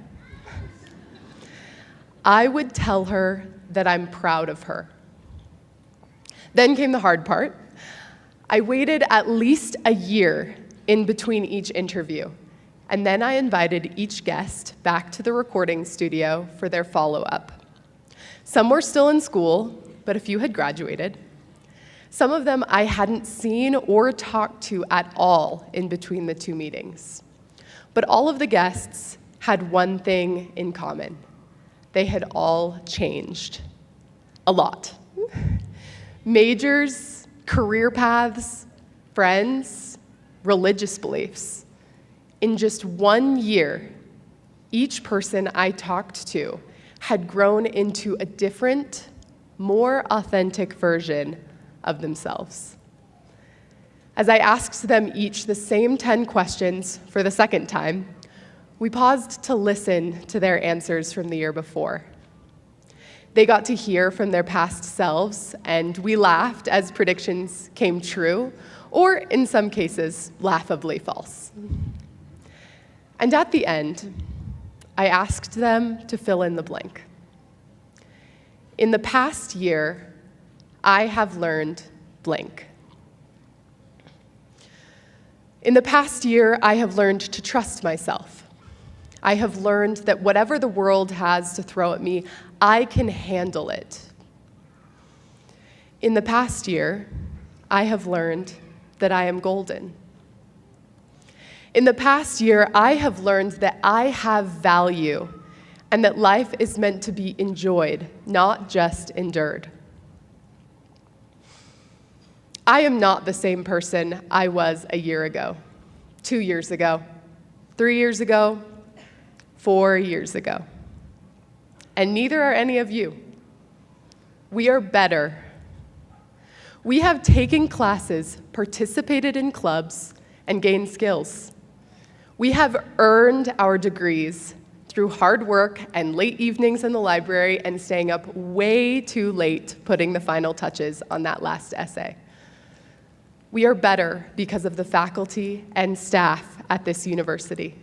I would tell her that I'm proud of her. Then came the hard part. I waited at least a year in between each interview, and then I invited each guest back to the recording studio for their follow-up. Some were still in school, but a few had graduated. Some of them I hadn't seen or talked to at all in between the two meetings. But all of the guests had one thing in common. They had all changed. A lot. Majors, career paths, friends, religious beliefs. In just 1 year, each person I talked to had grown into a different, more authentic version of themselves. As I asked them each the same 10 questions for the second time, we paused to listen to their answers from the year before. They got to hear from their past selves, and we laughed as predictions came true, or in some cases, laughably false. And at the end, I asked them to fill in the blank. In the past year, I have learned blank. In the past year, I have learned to trust myself. I have learned that whatever the world has to throw at me, I can handle it. In the past year, I have learned that I am golden. In the past year, I have learned that I have value, and that life is meant to be enjoyed, not just endured. I am not the same person I was a year ago, 2 years ago, 3 years ago, 4 years ago. And neither are any of you. We are better. We have taken classes, participated in clubs, and gained skills. We have earned our degrees through hard work and late evenings in the library and staying up way too late putting the final touches on that last essay. We are better because of the faculty and staff at this university.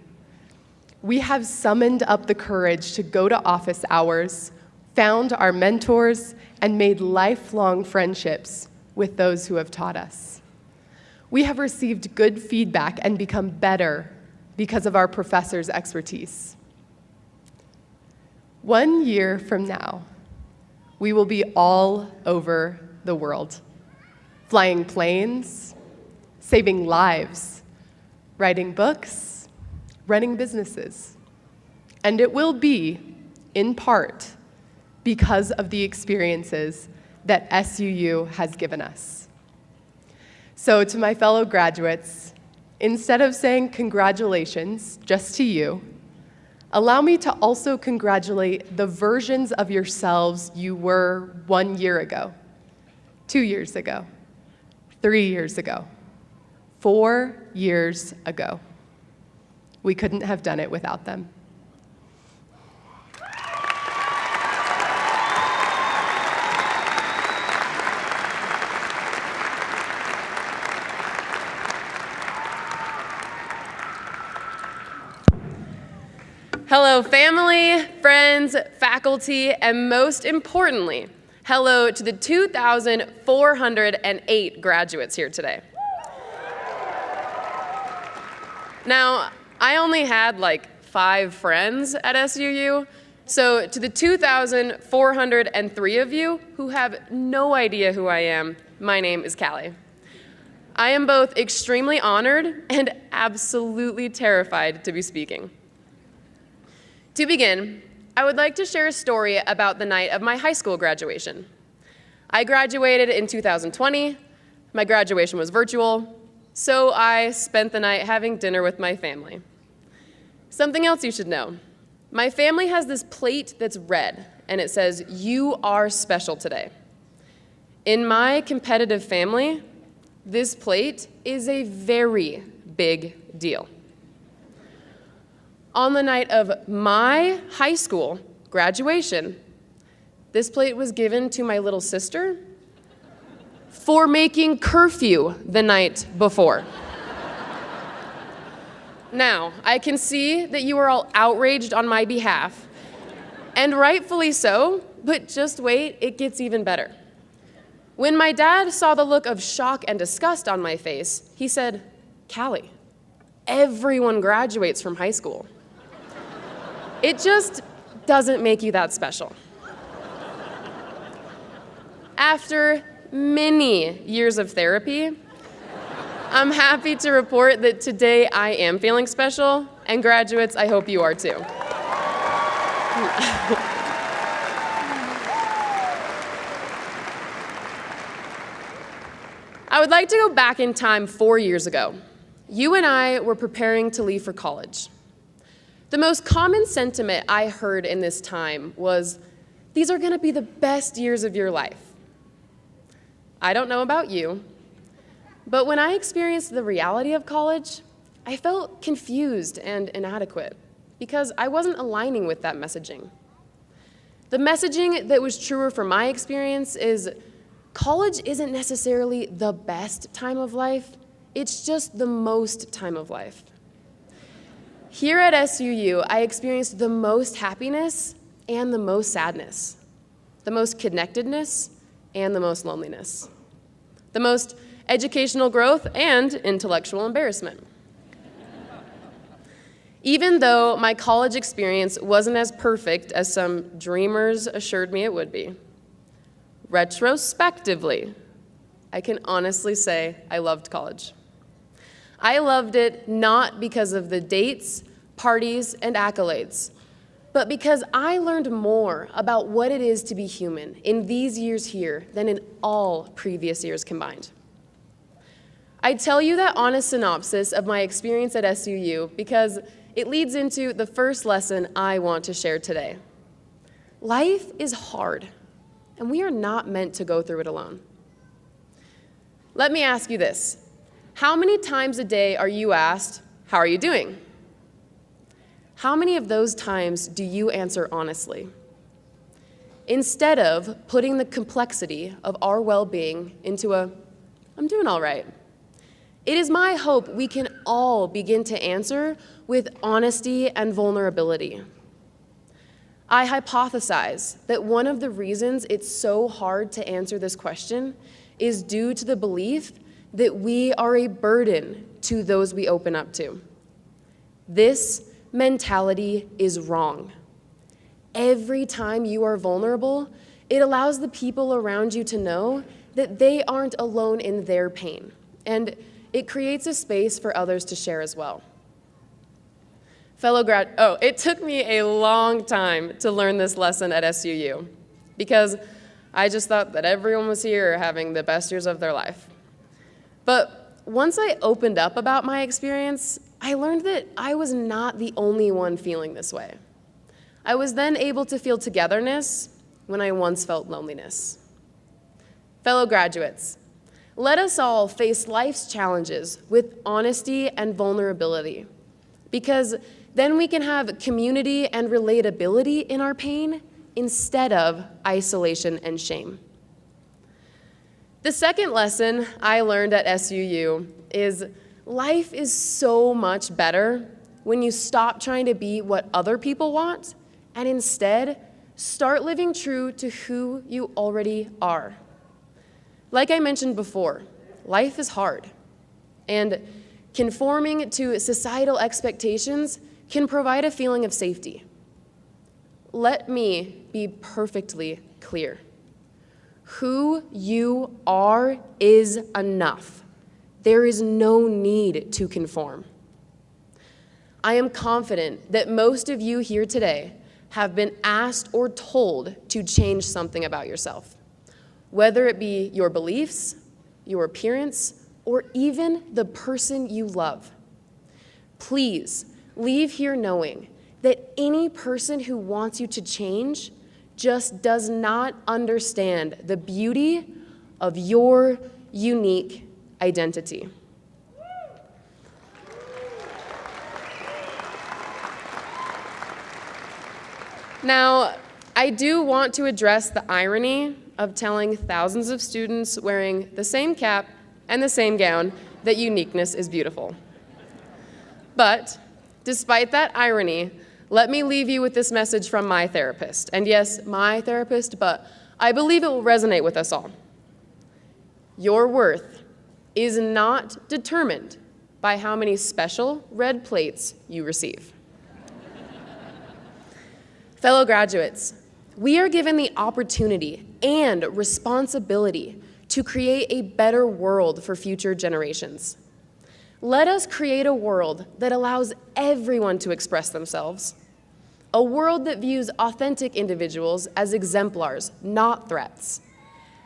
We have summoned up the courage to go to office hours, found our mentors, and made lifelong friendships with those who have taught us. We have received good feedback and become better because of our professors' expertise. 1 year from now, we will be all over the world, flying planes, saving lives, writing books, running businesses. And it will be, in part, because of the experiences that SUU has given us. So to my fellow graduates, instead of saying congratulations just to you, allow me to also congratulate the versions of yourselves you were 1 year ago, 2 years ago, 3 years ago, 4 years ago. We couldn't have done it without them. Hello, family, friends, faculty, and most importantly, hello to the 2,408 graduates here today. Now, I only had like 5 friends at SUU, so to the 2,403 of you who have no idea who I am, my name is Callie. I am both extremely honored and absolutely terrified to be speaking. To begin, I would like to share a story about the night of my high school graduation. I graduated in 2020. My graduation was virtual, so I spent the night having dinner with my family. Something else you should know. My family has this plate that's red, and it says, "You are special today." In my competitive family, this plate is a very big deal. On the night of my high school graduation, this plate was given to my little sister for making curfew the night before. Now, I can see that you are all outraged on my behalf, and rightfully so, but just wait, it gets even better. When my dad saw the look of shock and disgust on my face, he said, "Callie, everyone graduates from high school. It just doesn't make you that special." After many years of therapy, I'm happy to report that today I am feeling special, and graduates, I hope you are too. I would like to go back in time 4 years ago. You and I were preparing to leave for college. The most common sentiment I heard in this time was, "These are going to be the best years of your life." I don't know about you, but when I experienced the reality of college, I felt confused and inadequate because I wasn't aligning with that messaging. The messaging that was truer for my experience is college isn't necessarily the best time of life, it's just the most time of life. Here at SUU, I experienced the most happiness and the most sadness, the most connectedness and the most loneliness, the most educational growth and intellectual embarrassment. Even though my college experience wasn't as perfect as some dreamers assured me it would be, retrospectively, I can honestly say I loved college. I loved it not because of the dates, parties, and accolades, but because I learned more about what it is to be human in these years here than in all previous years combined. I tell you that honest synopsis of my experience at SUU because it leads into the first lesson I want to share today. Life is hard, and we are not meant to go through it alone. Let me ask you this. How many times a day are you asked, "How are you doing?" How many of those times do you answer honestly? Instead of putting the complexity of our well-being into a, "I'm doing all right." It is my hope we can all begin to answer with honesty and vulnerability. I hypothesize that one of the reasons it's so hard to answer this question is due to the belief that we are a burden to those we open up to. This mentality is wrong. Every time you are vulnerable, it allows the people around you to know that they aren't alone in their pain, and it creates a space for others to share as well. It took me a long time to learn this lesson at SUU because I just thought that everyone was here having the best years of their life. But once I opened up about my experience, I learned that I was not the only one feeling this way. I was then able to feel togetherness when I once felt loneliness. Fellow graduates, let us all face life's challenges with honesty and vulnerability, because then we can have community and relatability in our pain instead of isolation and shame. The second lesson I learned at SUU is life is so much better when you stop trying to be what other people want and instead start living true to who you already are. Like I mentioned before, life is hard, and conforming to societal expectations can provide a feeling of safety. Let me be perfectly clear. Who you are is enough. There is no need to conform. I am confident that most of you here today have been asked or told to change something about yourself, whether it be your beliefs, your appearance, or even the person you love. Please leave here knowing that any person who wants you to change just does not understand the beauty of your unique identity. Now, I do want to address the irony of telling thousands of students wearing the same cap and the same gown that uniqueness is beautiful. But despite that irony, let me leave you with this message from my therapist. And yes, my therapist, but I believe it will resonate with us all. Your worth is not determined by how many special red plates you receive. Fellow graduates, we are given the opportunity and responsibility to create a better world for future generations. Let us create a world that allows everyone to express themselves, a world that views authentic individuals as exemplars, not threats,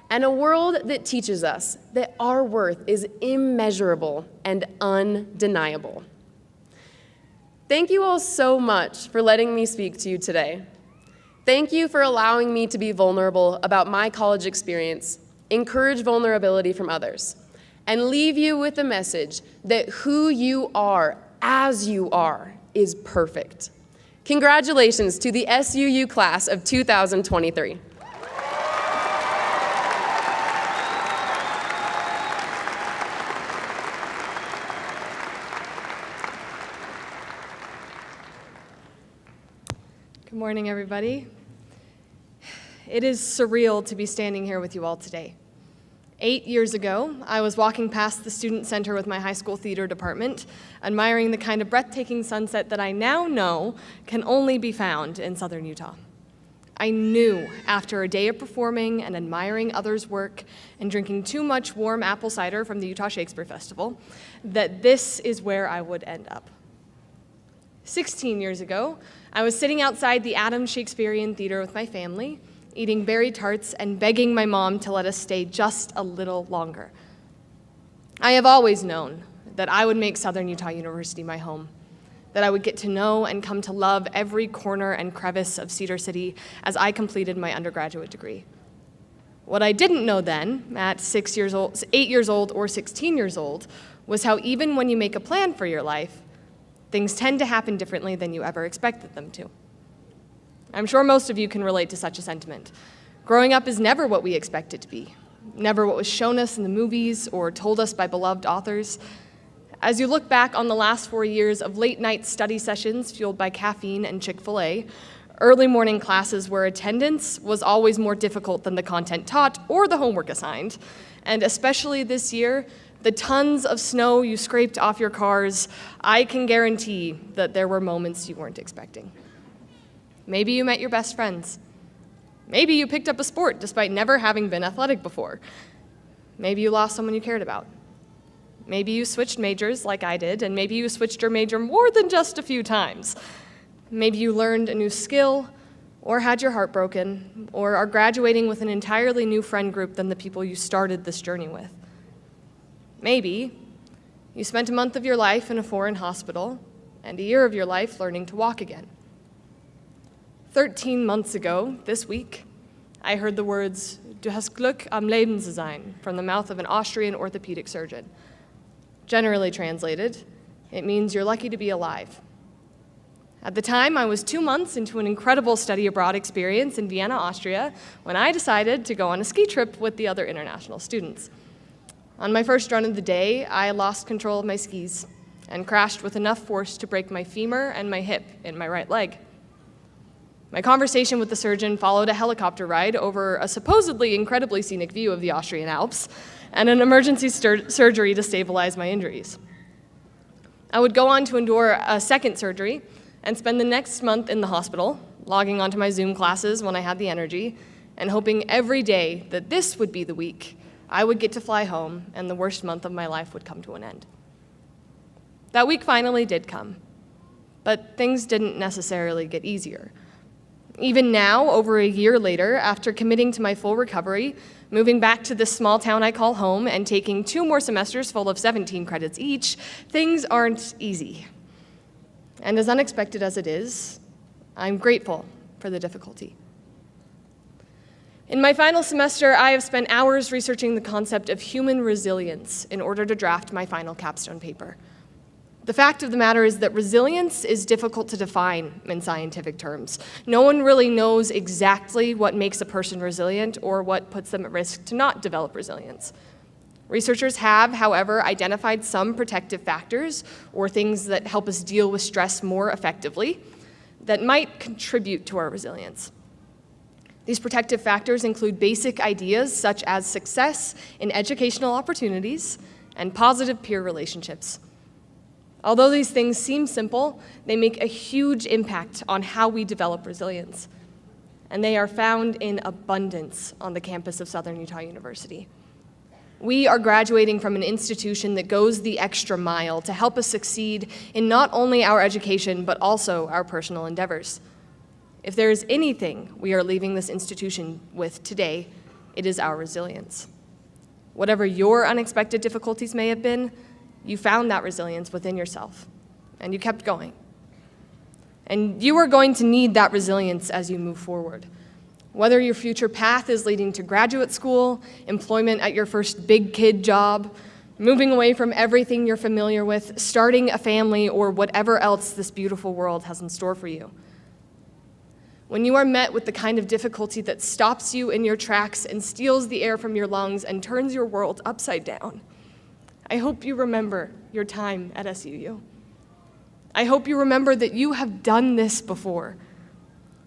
and a world that teaches us that our worth is immeasurable and undeniable. Thank you all so much for letting me speak to you today. Thank you for allowing me to be vulnerable about my college experience, encourage vulnerability from others, and leave you with the message that who you are as you are is perfect. Congratulations to the SUU class of 2023. Good morning, everybody. It is surreal to be standing here with you all today. 8 years ago, I was walking past the Student Center with my high school theater department, admiring the kind of breathtaking sunset that I now know can only be found in southern Utah. I knew after a day of performing and admiring others' work and drinking too much warm apple cider from the Utah Shakespeare Festival that this is where I would end up. 16 years ago, I was sitting outside the Adams Shakespearean Theater with my family, eating berry tarts and begging my mom to let us stay just a little longer. I have always known that I would make Southern Utah University my home, that I would get to know and come to love every corner and crevice of Cedar City as I completed my undergraduate degree. What I didn't know then, at 8 years old or 16 years old, was how even when you make a plan for your life, things tend to happen differently than you ever expected them to. I'm sure most of you can relate to such a sentiment. Growing up is never what we expect it to be, never what was shown us in the movies or told us by beloved authors. As you look back on the last 4 years of late-night study sessions fueled by caffeine and Chick-fil-A, early morning classes where attendance was always more difficult than the content taught or the homework assigned, and especially this year, the tons of snow you scraped off your cars, I can guarantee that there were moments you weren't expecting. Maybe you met your best friends. Maybe you picked up a sport despite never having been athletic before. Maybe you lost someone you cared about. Maybe you switched majors like I did, and maybe you switched your major more than just a few times. Maybe you learned a new skill, or had your heart broken, or are graduating with an entirely new friend group than the people you started this journey with. Maybe you spent a month of your life in a foreign hospital, and a year of your life learning to walk again. 13 months ago, this week, I heard the words, "Du hast Glück am Leben zu sein," from the mouth of an Austrian orthopedic surgeon. Generally translated, it means you're lucky to be alive. At the time, I was 2 months into an incredible study abroad experience in Vienna, Austria, when I decided to go on a ski trip with the other international students. On my first run of the day, I lost control of my skis and crashed with enough force to break my femur and my hip in my right leg. My conversation with the surgeon followed a helicopter ride over a supposedly incredibly scenic view of the Austrian Alps and an emergency surgery to stabilize my injuries. I would go on to endure a second surgery and spend the next month in the hospital, logging onto my Zoom classes when I had the energy, and hoping every day that this would be the week I would get to fly home and the worst month of my life would come to an end. That week finally did come, but things didn't necessarily get easier. Even now, over a year later, after committing to my full recovery, moving back to this small town I call home, and taking 2 more semesters full of 17 credits each, things aren't easy. And as unexpected as it is, I'm grateful for the difficulty. In my final semester, I have spent hours researching the concept of human resilience in order to draft my final capstone paper. The fact of the matter is that resilience is difficult to define in scientific terms. No one really knows exactly what makes a person resilient or what puts them at risk to not develop resilience. Researchers have, however, identified some protective factors or things that help us deal with stress more effectively that might contribute to our resilience. These protective factors include basic ideas such as success in educational opportunities and positive peer relationships. Although these things seem simple, they make a huge impact on how we develop resilience, and they are found in abundance on the campus of Southern Utah University. We are graduating from an institution that goes the extra mile to help us succeed in not only our education, but also our personal endeavors. If there is anything we are leaving this institution with today, it is our resilience. Whatever your unexpected difficulties may have been, you found that resilience within yourself, and you kept going. And you are going to need that resilience as you move forward. Whether your future path is leading to graduate school, employment at your first big kid job, moving away from everything you're familiar with, starting a family, or whatever else this beautiful world has in store for you. When you are met with the kind of difficulty that stops you in your tracks and steals the air from your lungs and turns your world upside down, I hope you remember your time at SUU. I hope you remember that you have done this before.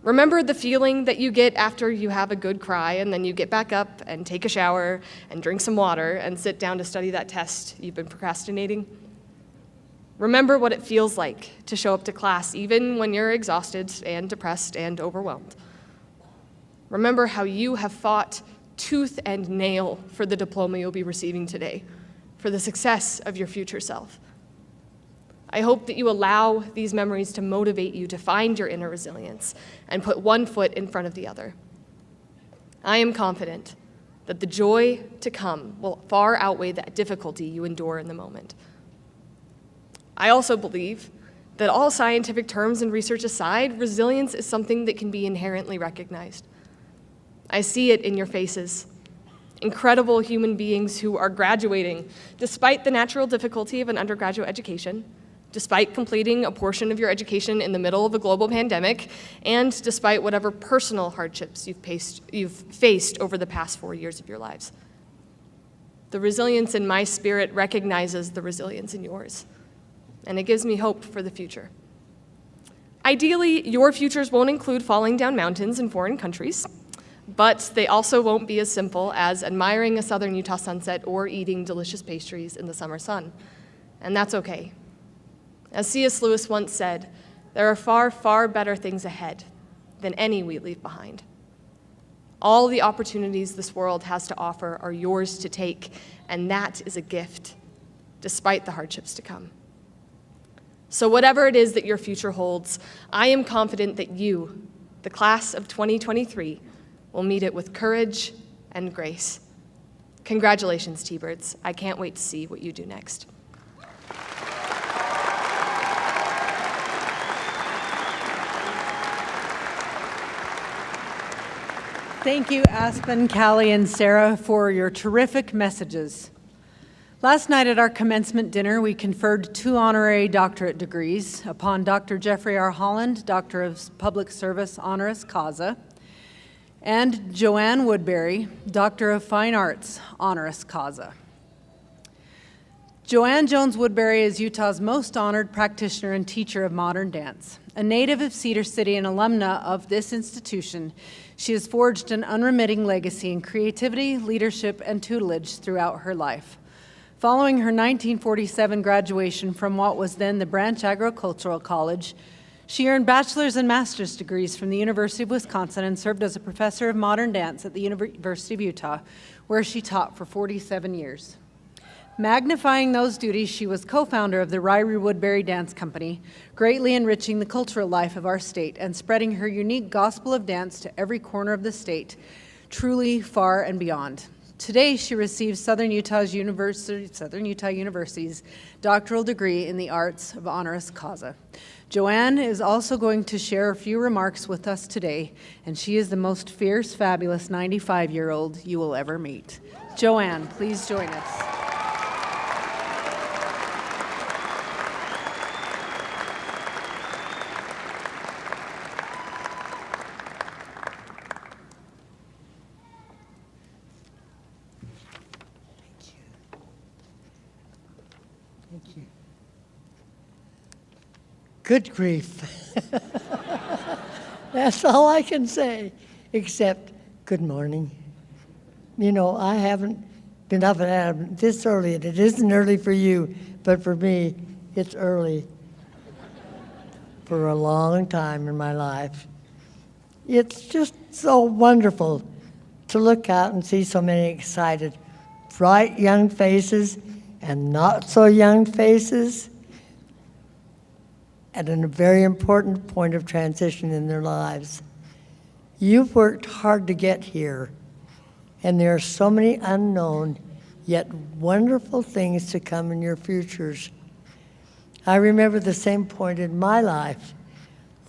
Remember the feeling that you get after you have a good cry and then you get back up and take a shower and drink some water and sit down to study that test you've been procrastinating? Remember what it feels like to show up to class even when you're exhausted and depressed and overwhelmed. Remember how you have fought tooth and nail for the diploma you'll be receiving today, for the success of your future self. I hope that you allow these memories to motivate you to find your inner resilience and put one foot in front of the other. I am confident that the joy to come will far outweigh the difficulty you endure in the moment. I also believe that all scientific terms and research aside, resilience is something that can be inherently recognized. I see it in your faces. Incredible human beings who are graduating despite the natural difficulty of an undergraduate education, despite completing a portion of your education in the middle of a global pandemic, and despite whatever personal hardships you've faced over the past 4 years of your lives. The resilience in my spirit recognizes the resilience in yours, and it gives me hope for the future. Ideally, your futures won't include falling down mountains in foreign countries, but they also won't be as simple as admiring a southern Utah sunset or eating delicious pastries in the summer sun, and that's okay. As C.S. Lewis once said, there are far, far better things ahead than any we leave behind. All the opportunities this world has to offer are yours to take, and that is a gift, despite the hardships to come. So whatever it is that your future holds, I am confident that you, the class of 2023, will meet it with courage and grace. Congratulations, T-Birds. I can't wait to see what you do next. Thank you, Aspen, Callie, and Sarah, for your terrific messages. Last night at our commencement dinner, we conferred 2 honorary doctorate degrees upon Dr. Jeffrey R. Holland, Doctor of Public Service honoris causa, and Joanne Woodbury, Doctor of Fine Arts honoris causa. Joanne Jones Woodbury is Utah's most honored practitioner and teacher of modern dance. A native of Cedar City and alumna of this institution, she has forged an unremitting legacy in creativity, leadership, and tutelage throughout her life. Following her 1947 graduation from what was then the Branch Agricultural College, she earned bachelor's and master's degrees from the University of Wisconsin and served as a professor of modern dance at the University of Utah, where she taught for 47 years. Magnifying those duties, she was co-founder of the Ryrie Woodbury Dance Company, greatly enriching the cultural life of our state and spreading her unique gospel of dance to every corner of the state, truly far and beyond. Today, she receives Southern Utah University's doctoral degree in the arts of honoris causa. Joanne is also going to share a few remarks with us today, and she is the most fierce, fabulous 95-year-old you will ever meet. Joanne, please join us. Good grief. That's all I can say, except good morning. You know, I haven't been up at this early, and it isn't early for you, but for me, it's early for a long time in my life. It's just so wonderful to look out and see so many excited, bright young faces and not so young faces at a very important point of transition in their lives. You've worked hard to get here, and there are so many unknown yet wonderful things to come in your futures. I remember the same point in my life,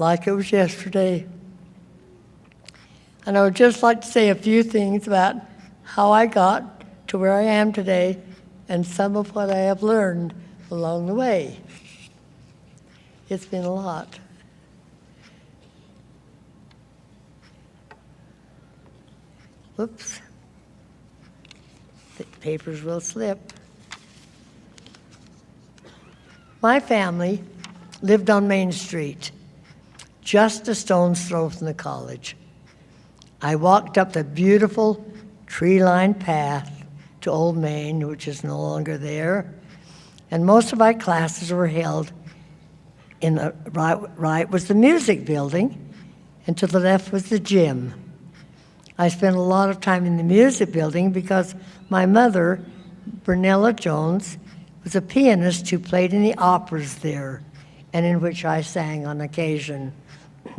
like it was yesterday. And I would just like to say a few things about how I got to where I am today and some of what I have learned along the way. It's been a lot. Whoops. The papers will slip. My family lived on Main Street, just a stone's throw from the college. I walked up the beautiful tree-lined path to Old Main, which is no longer there, and most of my classes were held in the right was the music building, and to the left was the gym. I spent a lot of time in the music building because my mother, Bernella Jones, was a pianist who played in the operas there and in which I sang on occasion.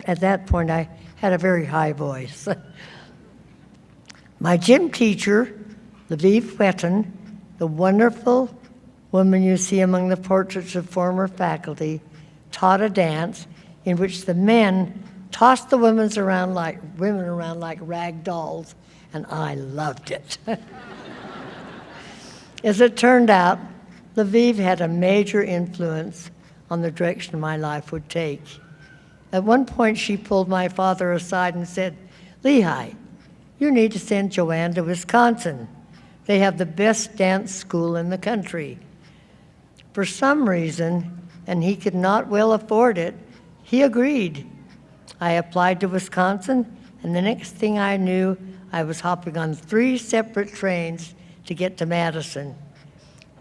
At that point, I had a very high voice. My gym teacher, Lviv Whetten, the wonderful woman you see among the portraits of former faculty, taught a dance in which the men tossed the women around like rag dolls, and I loved it. As it turned out, Lviv had a major influence on the direction my life would take. At one point, she pulled my father aside and said, "Lehigh, you need to send Joanne to Wisconsin. They have the best dance school in the country." For some reason, and he could not well afford it, he agreed. I applied to Wisconsin, and the next thing I knew, I was hopping on 3 separate trains to get to Madison.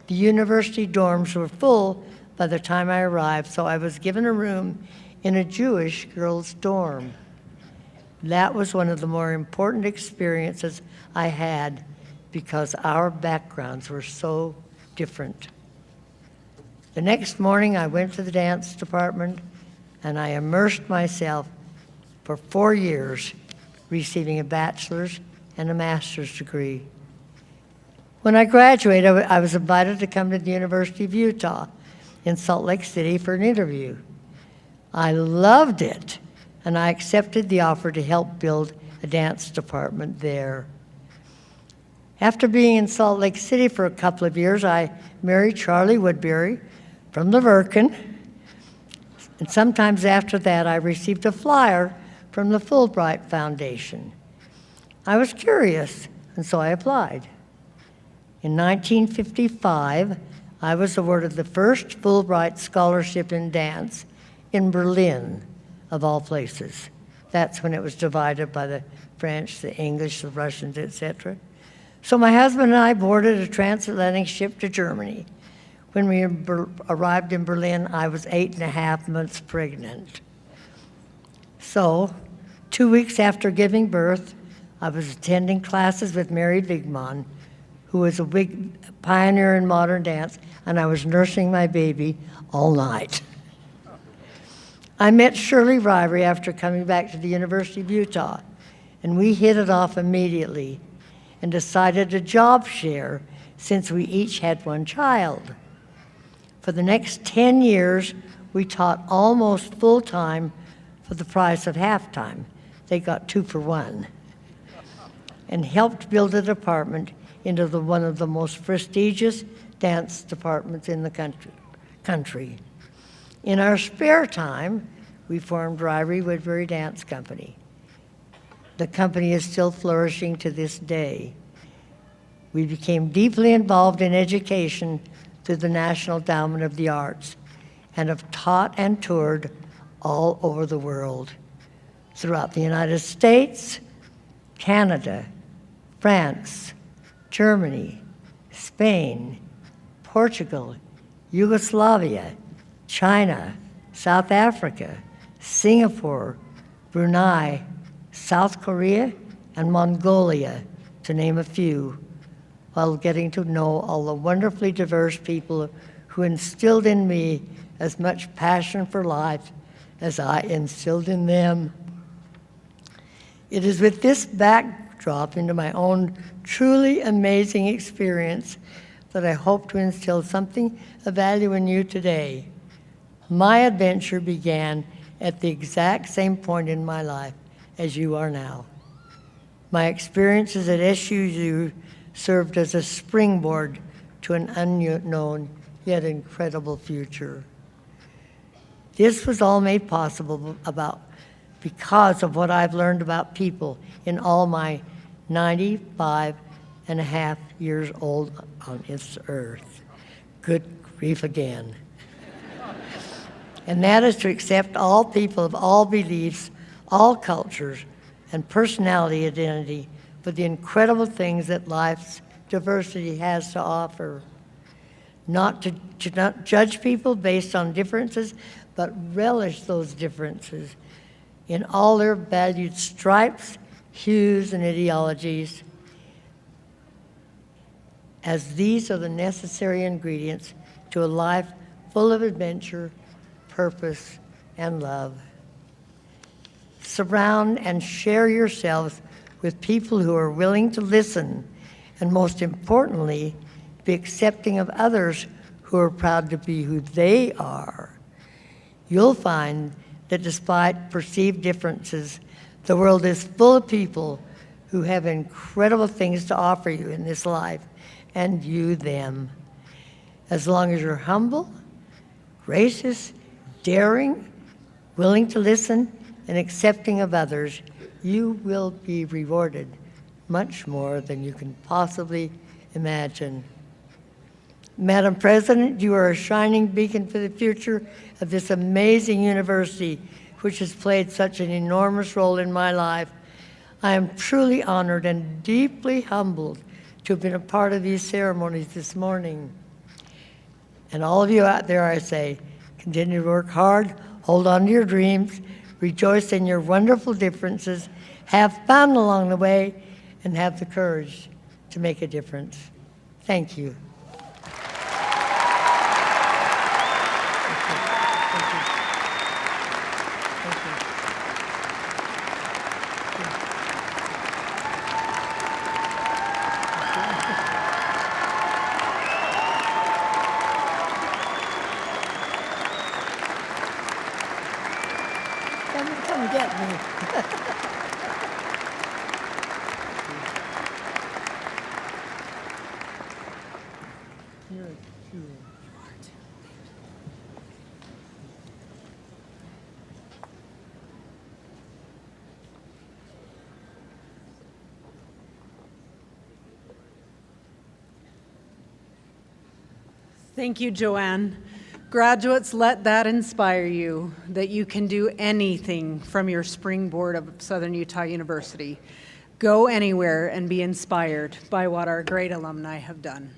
The university dorms were full by the time I arrived, so I was given a room in a Jewish girls' dorm. That was one of the more important experiences I had because our backgrounds were so different. The next morning, I went to the dance department and I immersed myself for 4 years, receiving a bachelor's and a master's degree. When I graduated, I was invited to come to the University of Utah in Salt Lake City for an interview. I loved it, and I accepted the offer to help build a dance department there. After being in Salt Lake City for a couple of years, I married Charlie Woodbury from the Virkin, and sometimes after that, I received a flyer from the Fulbright Foundation. I was curious, and so I applied. In 1955, I was awarded the first Fulbright Scholarship in dance in Berlin, of all places. That's when it was divided by the French, the English, the Russians, etc. So my husband and I boarded a transatlantic ship to Germany. When we arrived in Berlin, I was 8.5 months pregnant. So, 2 weeks after giving birth, I was attending classes with Mary Wigman, who was a big pioneer in modern dance, and I was nursing my baby all night. I met Shirley Rivery after coming back to the University of Utah, and we hit it off immediately and decided to job share since we each had one child. For the next 10 years, we taught almost full-time for the price of half-time. They got 2 for 1, and helped build a department into one of the most prestigious dance departments in the country. In our spare time, we formed Rivery Woodbury Dance Company. The company is still flourishing to this day. We became deeply involved in education through the National Endowment of the Arts and have taught and toured all over the world, throughout the United States, Canada, France, Germany, Spain, Portugal, Yugoslavia, China, South Africa, Singapore, Brunei, South Korea, and Mongolia, to name a few, while getting to know all the wonderfully diverse people who instilled in me as much passion for life as I instilled in them. It is with this backdrop into my own truly amazing experience that I hope to instill something of value in you today. My adventure began at the exact same point in my life as you are now. My experiences at SUU served as a springboard to an unknown yet incredible future. This was all made possible because of what I've learned about people in all my 95.5 years old on this earth. Good grief again. And that is to accept all people of all beliefs, all cultures, and personality identity for the incredible things that life's diversity has to offer. Not to not judge people based on differences, but relish those differences in all their valued stripes, hues, and ideologies. as these are the necessary ingredients to a life full of adventure, purpose, and love. Surround and share yourselves with people who are willing to listen, and most importantly, be accepting of others who are proud to be who they are. You'll find that despite perceived differences, the world is full of people who have incredible things to offer you in this life, and you them. As long as you're humble, gracious, daring, willing to listen, and accepting of others, you will be rewarded much more than you can possibly imagine. Madam President, you are a shining beacon for the future of this amazing university, which has played such an enormous role in my life. I am truly honored and deeply humbled to have been a part of these ceremonies this morning. And all of you out there, I say, continue to work hard, hold on to your dreams, rejoice in your wonderful differences, have fun along the way, and have the courage to make a difference. Thank you. Come get me. Thank you, Joanne. Graduates, let that inspire you, that you can do anything from your springboard of Southern Utah University. Go anywhere and be inspired by what our great alumni have done.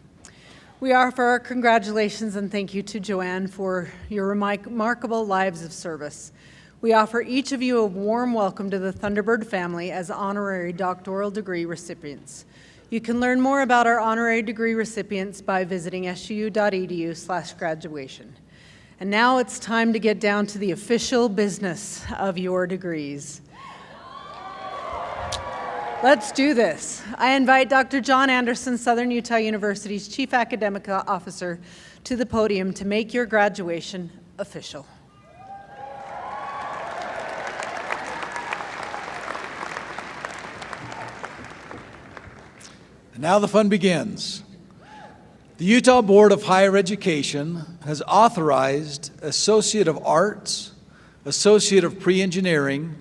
We offer our congratulations and thank you to Joanne for your remarkable lives of service. We offer each of you a warm welcome to the Thunderbird family as honorary doctoral degree recipients. You can learn more about our honorary degree recipients by visiting suu.edu/graduation. And now it's time to get down to the official business of your degrees. Let's do this. I invite Dr. John Anderson, Southern Utah University's Chief Academic Officer, to the podium to make your graduation official. And now the fun begins. The Utah Board of Higher Education has authorized Associate of Arts, Associate of Pre-Engineering,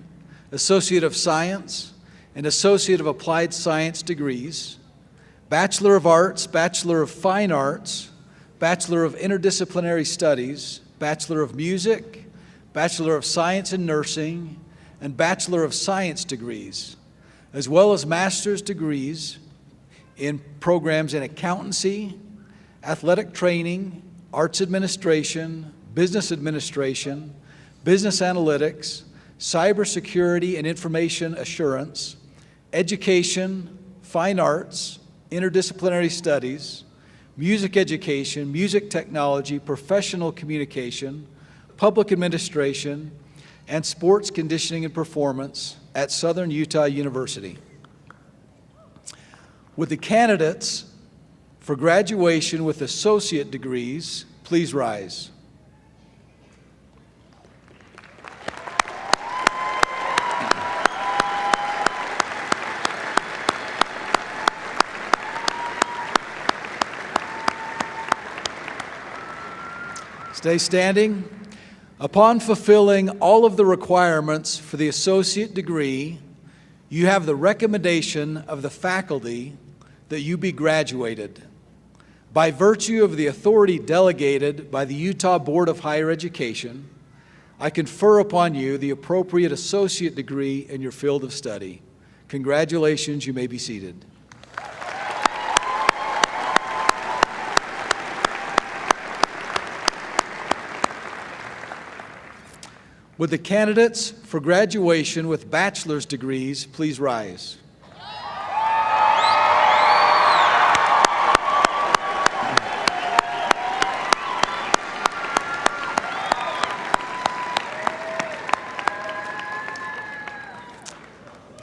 Associate of Science, and Associate of Applied Science degrees, Bachelor of Arts, Bachelor of Fine Arts, Bachelor of Interdisciplinary Studies, Bachelor of Music, Bachelor of Science in Nursing, and Bachelor of Science degrees, as well as master's degrees in programs in accountancy, athletic training, arts administration, business administration, business analytics, cybersecurity and information assurance, education, fine arts, interdisciplinary studies, music education, music technology, professional communication, public administration, and sports conditioning and performance at Southern Utah University. Would the candidates for graduation with associate degrees please rise? Stay standing. Upon fulfilling all of the requirements for the associate degree, you have the recommendation of the faculty that you be graduated. By virtue of the authority delegated by the Utah Board of Higher Education, I confer upon you the appropriate associate degree in your field of study. Congratulations, you may be seated. Would the candidates for graduation with bachelor's degrees please rise?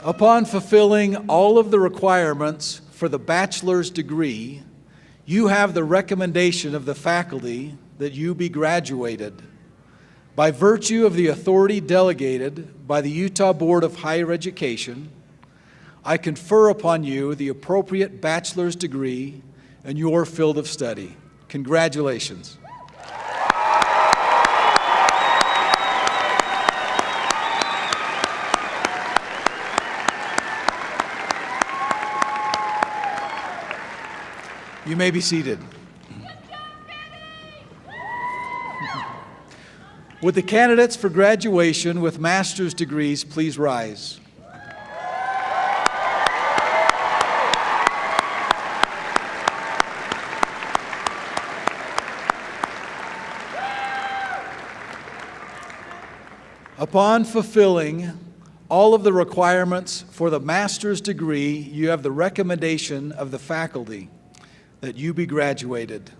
Upon fulfilling all of the requirements for the bachelor's degree, you have the recommendation of the faculty that you be graduated. By virtue of the authority delegated by the Utah Board of Higher Education, I confer upon you the appropriate bachelor's degree in your field of study. Congratulations. You may be seated. Would the candidates for graduation with master's degrees please rise? Upon fulfilling all of the requirements for the master's degree, you have the recommendation of the faculty that you be graduated.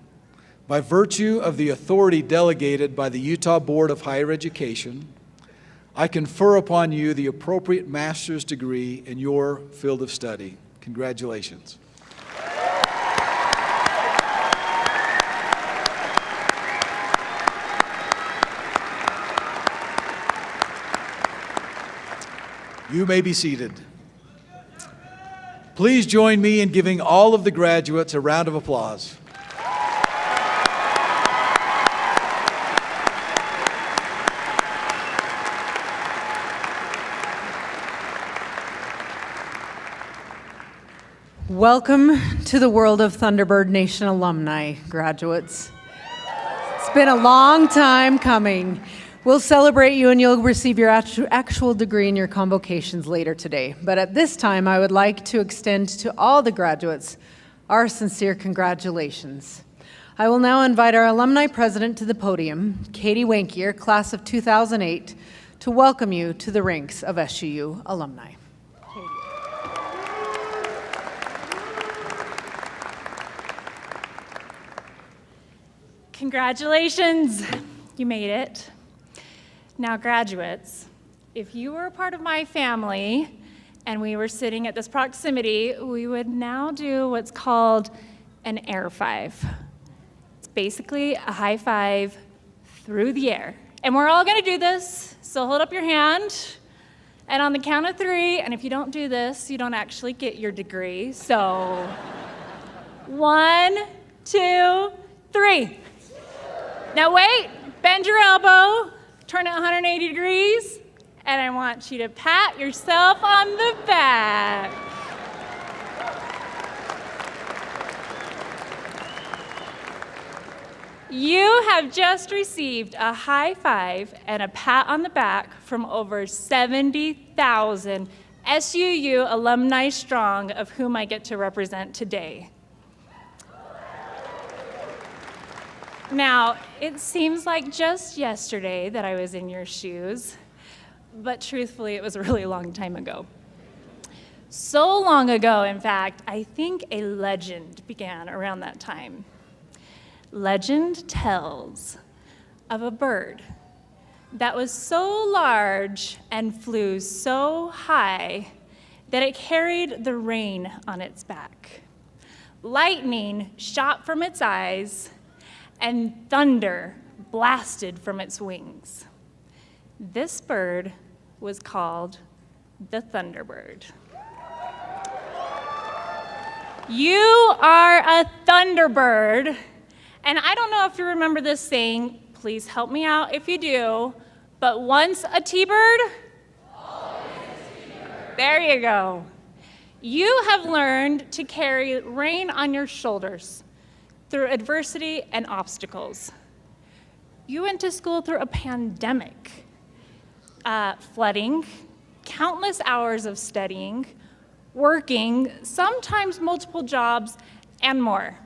By virtue of the authority delegated by the Utah Board of Higher Education, I confer upon you the appropriate master's degree in your field of study. Congratulations. You may be seated. Please join me in giving all of the graduates a round of applause. Welcome to the world of Thunderbird Nation alumni, graduates. It's been a long time coming. We'll celebrate you and you'll receive your actual degree and your convocations later today. But at this time, I would like to extend to all the graduates our sincere congratulations. I will now invite our alumni president to the podium, Katie Wankier, class of 2008, to welcome you to the ranks of SUU alumni. Congratulations, you made it. Now, graduates, if you were a part of my family and we were sitting at this proximity, we would now do what's called an air five. It's basically a high five through the air. And we're all gonna do this, so hold up your hand. And on the count of 3, and if you don't do this, you don't actually get your degree. So 1, 2, 3. Now wait, bend your elbow. Turn it 180 degrees, and I want you to pat yourself on the back. You have just received a high five and a pat on the back from over 70,000 SUU alumni strong, of whom I get to represent today. Now, it seems like just yesterday that I was in your shoes, but truthfully, it was a really long time ago. So long ago, in fact, I think a legend began around that time. Legend tells of a bird that was so large and flew so high that it carried the rain on its back. Lightning shot from its eyes, and thunder blasted from its wings. This bird was called the Thunderbird. You are a Thunderbird, and I don't know if you remember this saying, please help me out if you do, but once a T-bird, always a T-bird. There you go. You have learned to carry rain on your shoulders through adversity and obstacles. You went to school through a pandemic, flooding, countless hours of studying, working, sometimes multiple jobs, and more.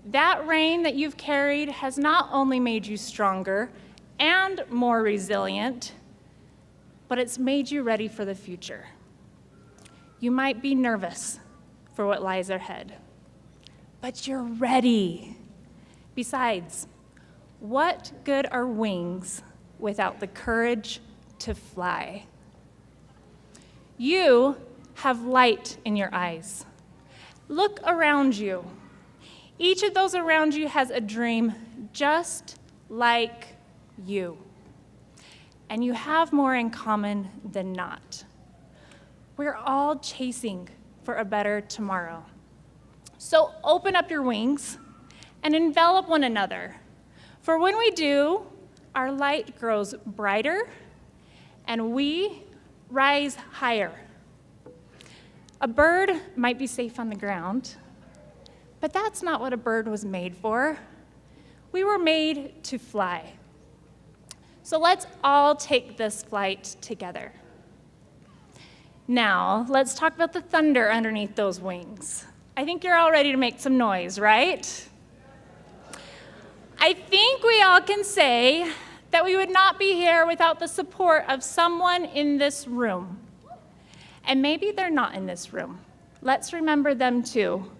That rain that you've carried has not only made you stronger and more resilient, but it's made you ready for the future. You might be nervous for what lies ahead, but you're ready. Besides, what good are wings without the courage to fly? You have light in your eyes. Look around you. Each of those around you has a dream just like you. And you have more in common than not. We're all chasing for a better tomorrow. So open up your wings and envelop one another. For when we do, our light grows brighter and we rise higher. A bird might be safe on the ground, but that's not what a bird was made for. We were made to fly. So let's all take this flight together. Now, let's talk about the thunder underneath those wings. I think you're all ready to make some noise, right? I think we all can say that we would not be here without the support of someone in this room. And maybe they're not in this room. Let's remember them too.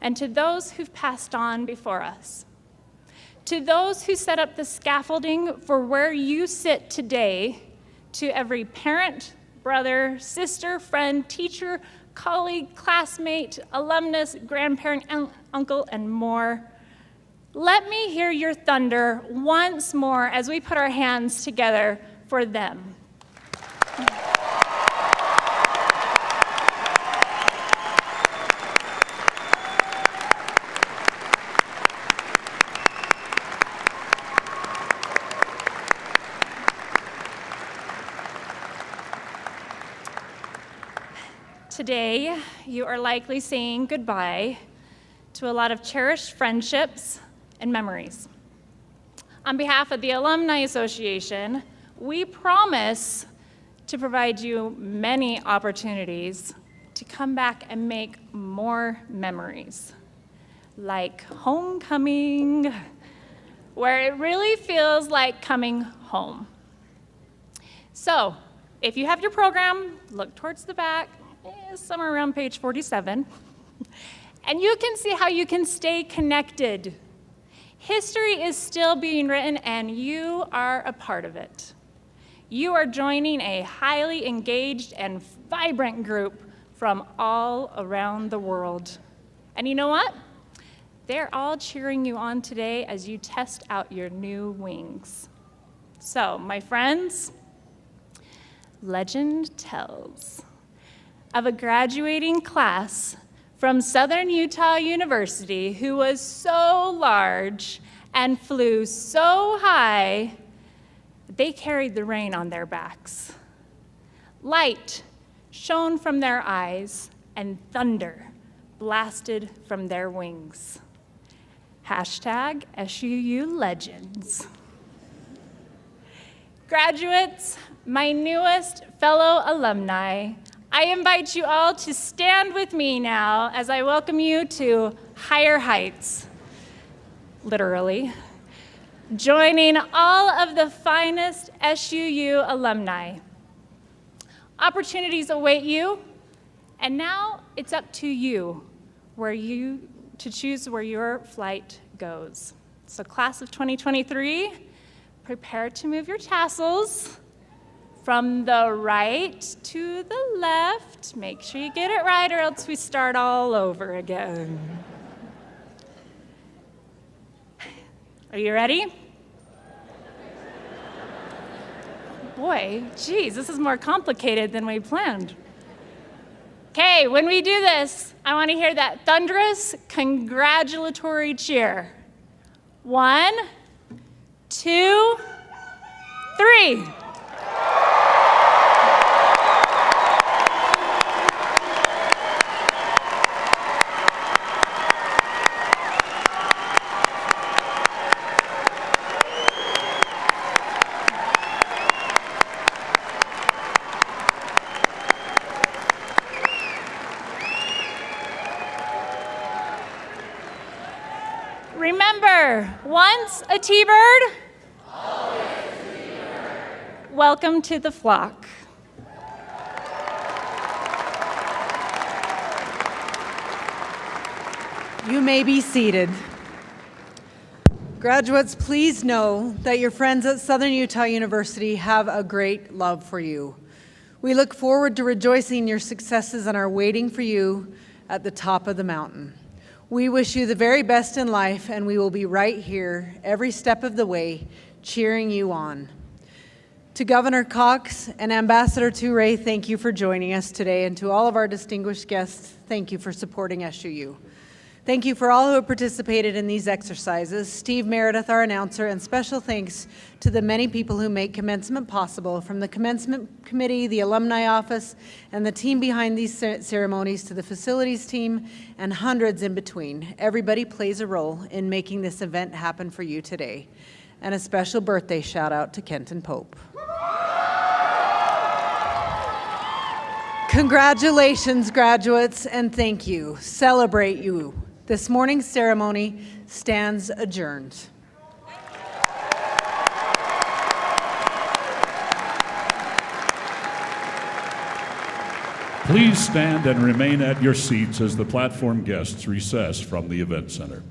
And to those who've passed on before us. To those who set up the scaffolding for where you sit today, to every parent, brother, sister, friend, teacher, colleague, classmate, alumnus, grandparent, uncle, and more. Let me hear your thunder once more as we put our hands together for them. Today, you are likely saying goodbye to a lot of cherished friendships and memories. On behalf of the Alumni Association, we promise to provide you many opportunities to come back and make more memories, like homecoming, where it really feels like coming home. So, if you have your program, look towards the back, somewhere around page 47, and you can see how you can stay connected. History is still being written, and you are a part of it. You are joining a highly engaged and vibrant group from all around the world. And you know what? They're all cheering you on today as you test out your new wings. So, my friends, legend tells of a graduating class from Southern Utah University who was so large and flew so high that they carried the rain on their backs. Light shone from their eyes and thunder blasted from their wings. Hashtag SUU Legends. Graduates, my newest fellow alumni, I invite you all to stand with me now as I welcome you to higher heights, literally, joining all of the finest SUU alumni. Opportunities await you, and now it's up to you to choose where your flight goes. So class of 2023, prepare to move your tassels from the right to the left. Make sure you get it right or else we start all over again. Are you ready? Boy, geez, this is more complicated than we planned. Okay, when we do this, I want to hear that thunderous, congratulatory cheer. 1, 2, 3. Remember, once a T-bird, always a T-bird. Welcome to the flock. You may be seated. Graduates, please know that your friends at Southern Utah University have a great love for you. We look forward to rejoicing in your successes and are waiting for you at the top of the mountain. We wish you the very best in life, and we will be right here every step of the way, cheering you on. To Governor Cox and Ambassador Toure, thank you for joining us today, and to all of our distinguished guests, thank you for supporting SUU. Thank you for all who have participated in these exercises, Steve Meredith, our announcer, and special thanks to the many people who make commencement possible, from the Commencement Committee, the Alumni Office, and the team behind these ceremonies, to the facilities team, and hundreds in between. Everybody plays a role in making this event happen for you today. And a special birthday shout out to Kenton Pope. Congratulations, graduates, and thank you. Celebrate you. This morning's ceremony stands adjourned. Please stand and remain at your seats as the platform guests recess from the event center.